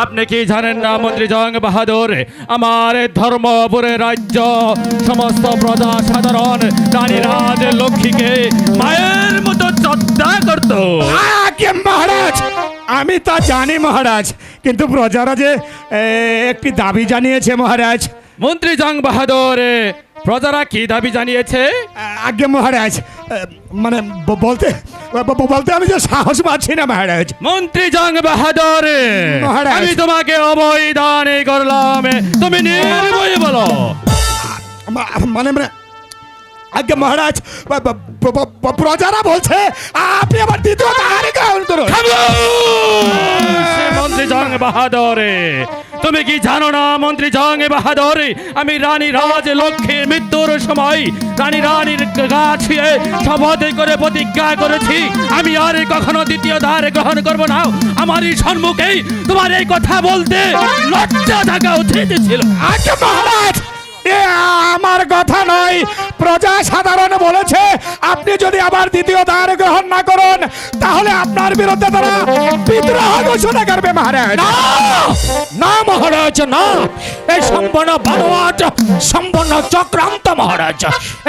F: আপনি কি জানেন না মন্ত্রী জং বাহাদুর, আমার ধর্মপুরের রাজ্য সমস্ত প্রজা সাধারণ রানী রাজ লক্ষ্মীকে মায়ের মতো শ্রদ্ধা করত।
G: আগে মহারাজ, আমি তা জানি মহারাজ, কিন্তু প্রজারা যে একটি দাবি জানিয়েছে মহারাজ।
F: মন্ত্রী জং বাহাদুর, প্রজারা কি দাবি জানিয়েছে?
G: আগে মহারাজ, মানে বলতে আমি যে সাহস পাচ্ছি না মহারাজ।
F: মন্ত্রী জং বাহাদুর,
G: মহারাজ।
F: আমি তোমাকে অবৈধানে করলাম, তুমি নির্ভয় বলো।
G: মানে আগে মহারাজ, প্রজারা বলছে আপনি আবার দ্বিতীয় তারিখ গ্রহণ করুন।
F: মন্ত্রী জং বাহাদুর, তুমি কি জানো না মন্ত্রী জং বাহাদুর, আমি রানী রাজ লক্ষ্মীর মৃত্যুর সময় রানীর গা ছুঁয়ে শপথ করে প্রতিজ্ঞা করেছি আমি আর কখনো দ্বিতীয় দ্বার গ্রহণ করব না। আমার এই সম্মুখেই তোমার এই কথা বলতে লজ্জা থাকা উচিত ছিল।
G: আগে মহারাজ, এ আমার কথা নয়, প্রজা সাধারণ বলেছে আপনি যদি আবার দ্বিতীয় দার গ্রহণ না করেন তাহলে আপনার বিরুদ্ধে তারা বিদ্রোহ ঘোষণা করবে মহারাজ।
H: না না মহারাজ না, এই সম্পূর্ণ বানোয়াট, সম্পূর্ণ চক্রান্ত মহারাজ।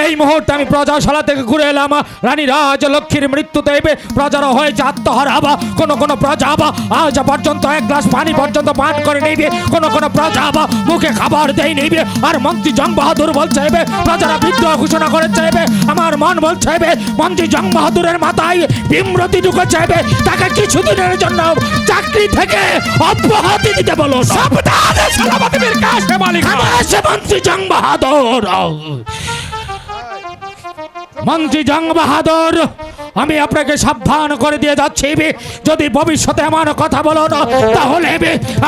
H: এই মুহূর্তে আমি প্রজাশালা থেকে ঘুরে এলাম, রানী রাজলক্ষ্মীর মৃত্যুতে প্রজারা হয়েছে আত্মহারা। বা কোন প্রজা বা আজ পর্যন্ত এক গ্লাস পানি পর্যন্ত পান করে নেবে, কোন প্রজা বা মুখে খাবার দেয় নেবে। আর মন্ত্রী জং বাহাদুর বলছে প্রজারা বিদ্রোহ ঘোষণা করে চাইবে। আমার মন বলছে মন্ত্রী জং বাহাদুরের মাথায় বিমরতি ঢুকে চাইবে, তাকে কিছুদিনের জন্য চাকরি থেকে অব্যাহতি দিতে বলো।
G: সাবধানে সেনাপতি বীর কাসেম আলী খান।
H: মন্ত্রী জং বাহাদুর, মন্ত্রী জং বাহাদুর, আমি আপনাকে সাবধান করে দিয়ে যাচ্ছি, যদি ভবিষ্যতে এমন কথা বলো না তাহলে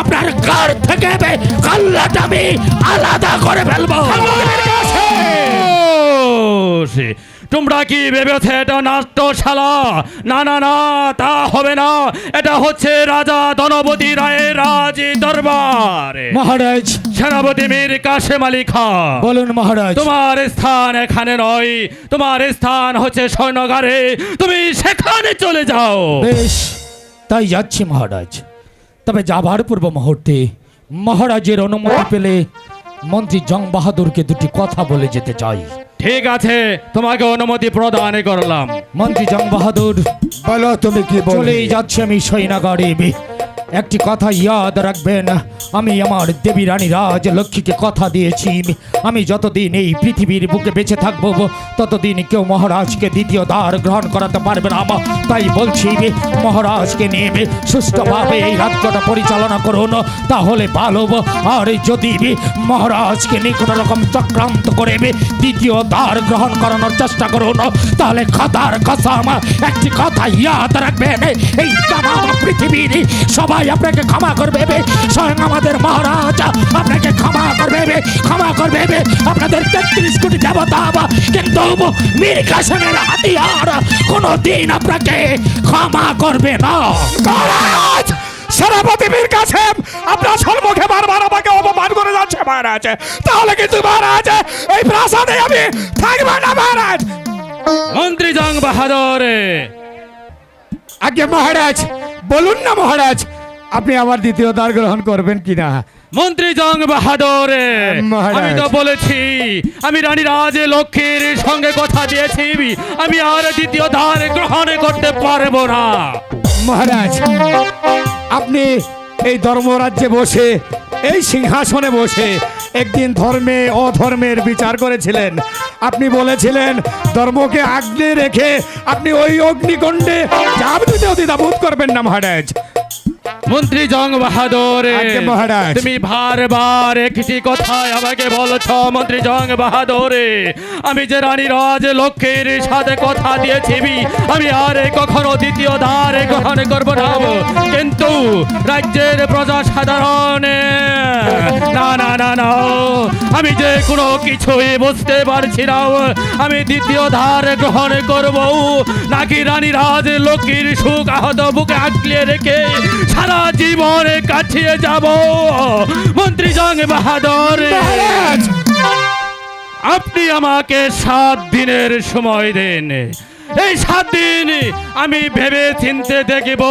H: আপনার কার থেকে কাল্লাটা আমি আলাদা করে ফেলবো।
F: তোমরা কি ভেবেছে এটা নাট্যশালা? না না না, তা হবে না। এটা হচ্ছে রাজা ধনপতি রায়ের রাজ দরবার।
H: মহারাজ,
F: সেনাপতি মীর কাসেম আলী খান,
H: বলুন মহারাজ।
F: তোমার স্থান এখানে নয়, তোমার স্থান হচ্ছে স্বর্ণগারে। তুমি সেখানে চলে যাও।
H: বেশ, তাই যাচ্ছি মহারাজ। তবে যাবার পূর্ব মুহূর্তে মহারাজের অনুমতি পেলে মন্ত্রী জং বাহাদুরকে দুটি কথা বলে যেতে চাই।
F: ঠিক আছে, তোমাকে অনুমতি প্রদান করলাম।
H: মন্ত্রী জং বাহাদুর,
C: বলো তুমি কি বলবে?
H: চলেই যাচ্ছি আমি সৈনাগারে। একটি কথা ইয়াদ রাখবেন, আমি আমার দেবী রানী রাজলক্ষ্মীকে কথা দিয়েছি, আমি যতদিন এই পৃথিবীর বুকে বেঁচে থাকবো ততদিন কেউ মহারাজকে দ্বিতীয় দ্বার গ্রহণ করাতে পারবে না। তাই বলছি মহারাজকে নিয়ে সুষ্ঠুভাবে এই রাজ্যটা পরিচালনা করুন, তাহলে ভালো। আর যদি মহারাজকে নিয়ে কোনো রকম চক্রান্ত করে দ্বিতীয় দ্বার গ্রহণ করানোর চেষ্টা করুন, তাহলে খোদার কসম একটি কথা ইয়াদ রাখবেন, এই তামাম পৃথিবীর সবাই আপনাকে ক্ষমা করবে, স্বয়ং আমাদের মহারাজ আপনাকে ক্ষমা করবে, আপনাদের 33 কোটি দেবতা। কিন্তু মীর কাসেমের হাতিয়ার কোনদিন আপনাকে ক্ষমা করবে না।
G: মহারাজ, সেনাপতি বীর কাসেম আপনার সম্মুখে বারবার আমাকে অপমান করে যাচ্ছে মহারাজ। তাহলে কিন্তু মহারাজ এই প্রাসাদে আমি থাকবো না মহারাজ।
F: মন্ত্রী জং বাহাদুর,
G: আগে মহারাজ বলুন না মহারাজ, আপনি আমার দ্বিতীয় দ্বার গ্রহণ করবেন কিনা?
F: মন্ত্রী জং বাহাদুর,
G: মহারাজ।
F: আমি তো বলেছি আমি রানী রাজলক্ষ্মীর সঙ্গে কথা দিয়েছি, আমি আর দ্বিতীয় দ্বার গ্রহণ করতে পারবো না।
G: মহারাজ, আপনি এই ধর্মরাজ্যে বসে, এই সিংহাসনে বসে একদিন ধর্মে অধর্মের বিচার করেছিলেন। আপনি বলেছিলেন ধর্মকে আগলে রেখে আপনি ওই অগ্নিকুণ্ডে ঝাঁপ দিতেও দ্বিধাবোধ করবেন না মহারাজ।
F: মন্ত্রী জং বাহাদুর,
G: আজ্ঞে মহারাজ।
F: তুমি বারবার একটি কথা আমাকে বলছ মন্ত্রী জং বাহাদুর, আমি যে রানী রাজলক্ষ্মীর সাথে কথা দিয়েছি আমি আর কখনো দ্বিতীয় দ্বার গ্রহণ করব না। কিন্তু রাজ্যের প্রজা সাধারণ না না না না, আমি যে কোনো কিছুই বুঝতে পারছি না। আমি দ্বিতীয় দ্বার গ্রহণ করব নাকি রানী রাজলক্ষ্মীর সুখ আহত বুকে আঁকলিয়ে রেখে সারা জীবনে কাটিয়ে যাব। মন্ত্রী জং বাহাদুর, আপনি আমাকে 7 দিনের সময় দেন। এই 7 দিন আমি ভেবে চিনতে দেখব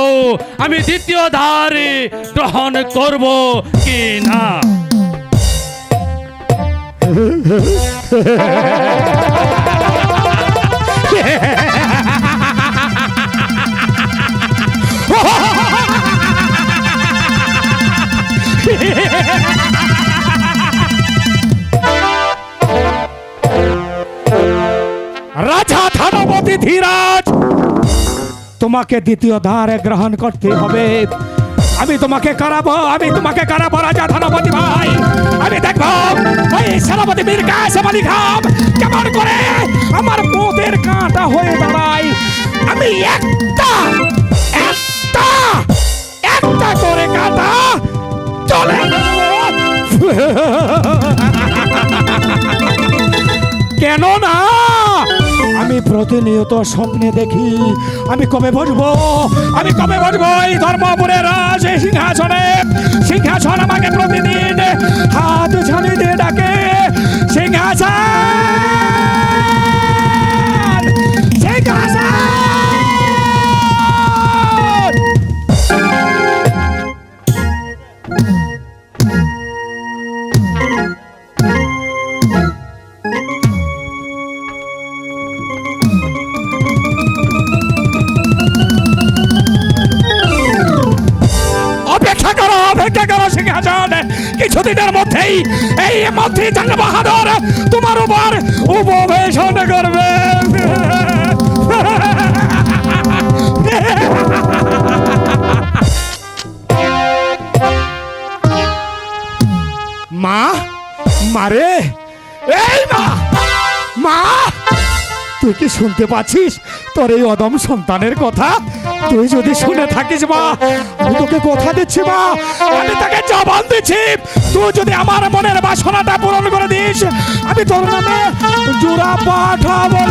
F: আমি দ্বিতীয় দ্বার গ্রহণ করব কি না।
G: রাজা ধনপতি ধীরাজ, তোমাকে দ্বিতীয় দ্বারে গ্রহণ করতে হবে। আমি তোমাকে কারাবো রাজা ধনপতি ভাই। আমি দেখবো এই সেনাপতি বীর কাসেম আলী খান কেমন করে আমার মোদের কাঁটা হয়ে দাঁড়ায়। আমি একটা করে কাঁটা চলে কেন না আমি প্রতিনিয়ত স্বপ্নে দেখি আমি কবে বসবো এই ধর্মপুরের রাজ সিংহাসনে। সিংহাসন আমাকে প্রতিদিন হাত ঝালি দিয়ে ডাকে, সিংহাসন শুনুন, কিছুদিনের মধ্যেই এই মন্ত্রী জং বাহাদুর তোমার উপর উপবেশন করবে। মা, মারে, এই মা, মা, তুই কি শুনতে পাচ্ছিস তোর এই অদম সন্তানের কথা? তুই যদি শুনে থাকিস মা, আমি তোকে কথা দিচ্ছি মা, আমি তাকে জবান দিচ্ছি, তুই যদি আমার মনের বাসনাটা পূরণ করে দিস, আমি তোর নামে জোড়া পাঠাবো।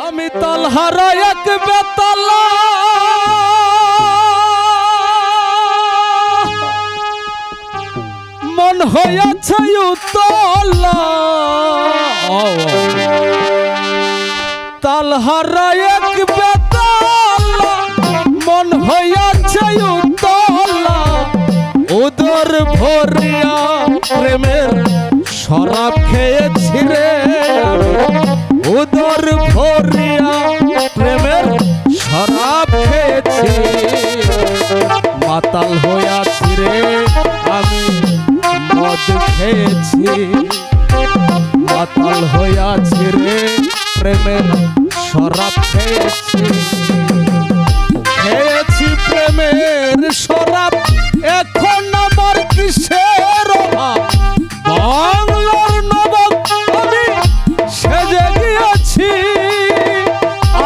H: আমি তালহারা এক বেতালা মন হইয়াছে উতলা, তালহারা এক বেতালা মন হইয়াছে উতলা, উদর ভরিয়া প্রেমের শরাব খেয়েছি রে, উদর ভরিয়া প্রেমের শরাব খেয়েছি, মাতাল হইয়াছি রে আমি মদ খেয়েছি, মাতাল হইয়াছি রে প্রেমের শরাব খেয়েছি, খেয়েছি প্রেমের শরাব, এখন আমার কিসের অভাব, বাংলার নবাব আমি সেজে গিয়েছি,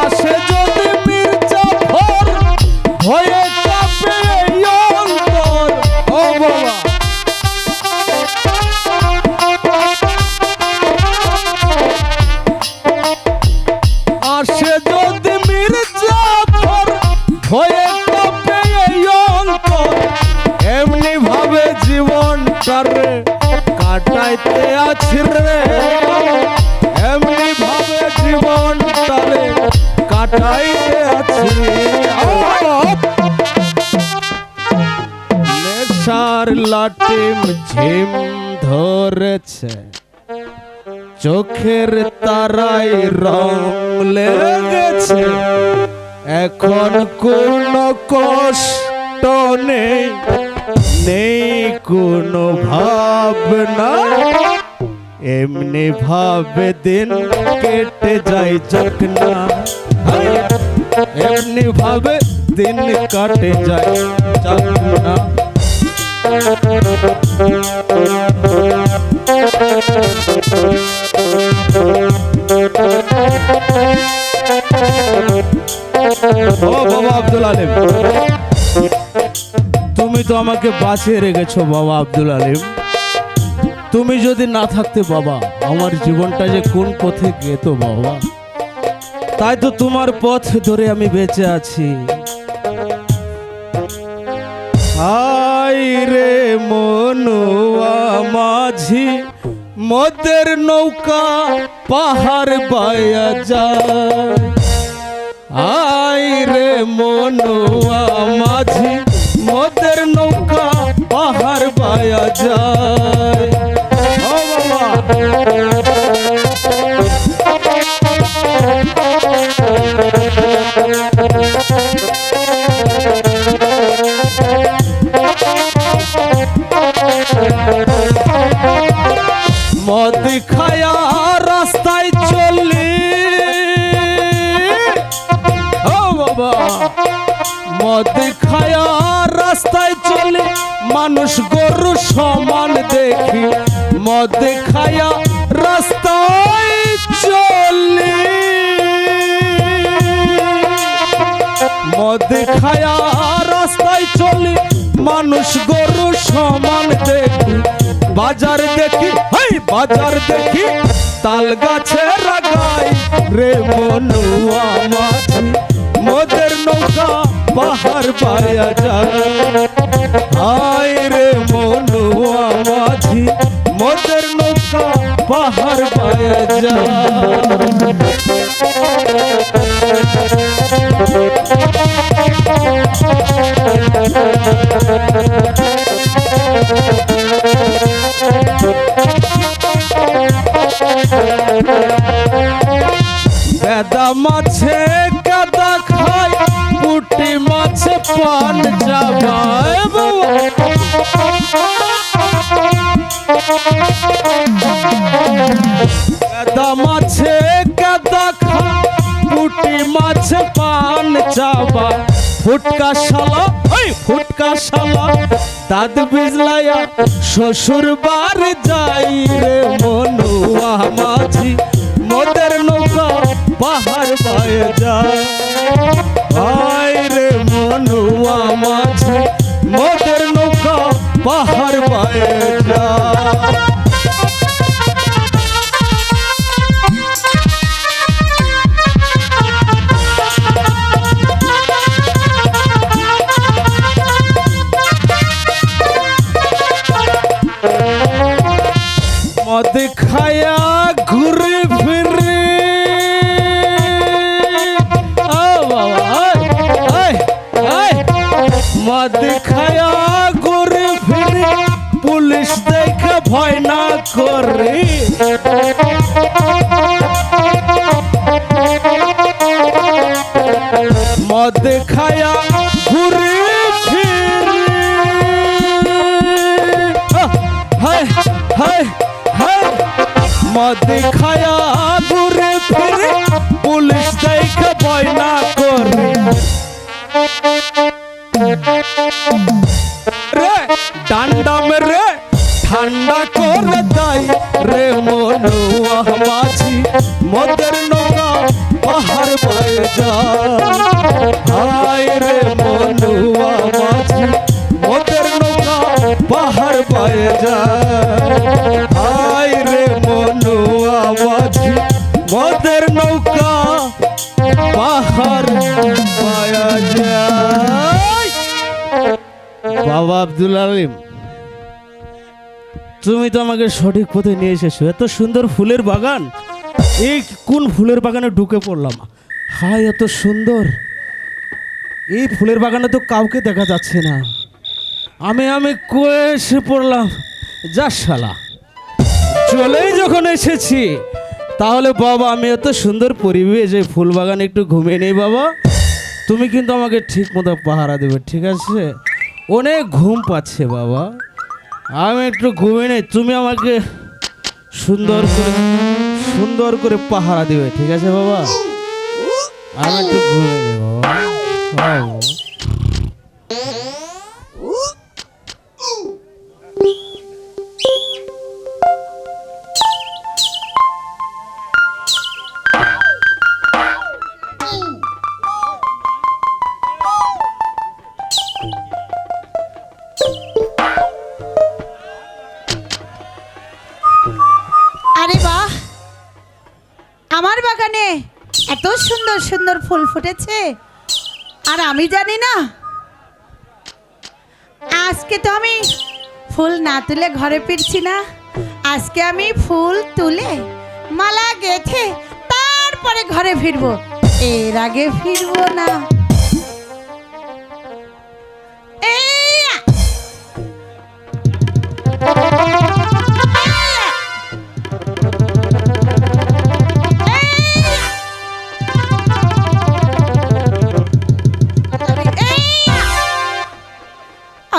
H: আসে যদি মির্জাফর হয়ে কাঁপে এই অন্তর, ও বাবা আসে যদি মির্জাফর হয়ে কাঁপে এই অন্তর, এমনি ভাবে জীবনটারে কাটাইতে আছি রে, এমনি ভাবে জীবনটারে কাটাইতে আছি, নেশার লাটিম ঝিম ধরেছে, চোখের তারাই রং লেগেছে, এখন কোনো কষ্ট নেই, নেই কোনো ভাবনা, এমনি ভাবে দিন কেটে যায় যখনা, এমনি ভাবে দিন কাটে যায় যখনা। ও বাবা আব্দুল আলিম, তুমি তো আমাকে বাঁচিয়ে রেখেছো বাবা আব্দুল আলিম, তুমি যদি না থাকতে বাবা আমার জীবনটা যে কোন পথে যেত বাবা, তাই তো তোমার পথ ধরে আমি বেঁচে আছি। হায় রে মনুয়া মাঝি মদের নৌকা পাহাড় বায়া যায়, আয় রে মনুয়া মাঝি মদের নৌকা পাহাড় বায়া যায়, ও বাবা মদ খায়া রাস্তায় চলি, ও বাবা মদ খায়া রাস্তায় চলি, মানুষ গরু সমান দেখি, মদ খায়া রাস্তায় চলি, মদ খায়া রাস্তায় চলি, মানুষ গরু সমান দেখি, বাজার দেখি, হাই বাজার দেখি, তাল গাছে রাগাই রে মনুয়া মাঝি মদের নৌকা পাহাড় পায়া যায়, হায় রে মনুয়া মাঝি মদের নৌকা পাহাড় পায়া যায়। মাছে কাদা খায় পুটি মাছে পান চাবায় কাদা মাছে কাদা খায় পুটি মাছে পান চাবায় ফুটকা শালা ওই ফুটকা শালা দাঁত বিজলাইয়া শ্বশুর বার যাই রে মনুয়া মাঝি মোদের নৌকা পাহাড় পায়ে যায় হায় রে মনুয়া মাঝি মোদের নৌকা পাহাড় পায়ে যায় মদ খায়া ঘুরে ফিরে ও বাবা মদ খায়া ঘুরে ফিরে পুলিশ দেখে ভয় না করে মদ খায়া ঘুরে ফিরে হায় হায় মদ খায়া ঘুরে ফিরে পুলিশ দেখে ভয় না করে রে ডান্ডা মেরে ঠান্ডা করে দেয় রে মনুয়া মাঝি মদের নৌকা পাহাড় বয়ে যায় হায় রে মনুয়া মাঝি মদের নৌকা পাহাড় বয়ে যায় হায় রে মনুয়া মাঝি মদের নৌকা পাহাড় বয়ে যায়। বাবা আব্দুল আলিম, তুমি তো আমাকে সঠিক পথে নিয়ে এসেছো। এত সুন্দর ফুলের বাগান, এই কোন ফুলের বাগানে ঢুকে পড়লাম। হায় এত সুন্দর, এই ফুলের বাগানে তো কাউকে দেখা যাচ্ছে না। আমি কয়ে এসে পড়লাম। যা শালা, চলেই যখন এসেছি তাহলে বাবা আমি এত সুন্দর পরিবেশ, এই ফুল বাগানে একটু ঘুমিয়ে নেই বাবা। তুমি কিন্তু আমাকে ঠিক মতো পাহারা দেবে, ঠিক আছে? অনেক ঘুম পাচ্ছে বাবা, আমি একটু ঘুমিয়ে নেই। তুমি আমাকে সুন্দর করে পাহারা দেবে, ঠিক আছে বাবা? আমি একটু ঘুমিয়ে নেই বাবা।
B: আরে বাহ, আমার বাগানে এত সুন্দর সুন্দর ফুল ফুটেছে আর আমি জানি না। আজকে তো আমি ফুল না তুলে ঘরে ফিরছি না, আজকে আমি ফুল তুলে মালা গেঁথে তারপরে ঘরে ফিরবো, এর আগে ফিরবো না।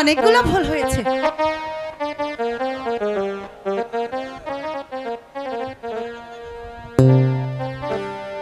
B: অনেকগুলো ফুল হয়েছে,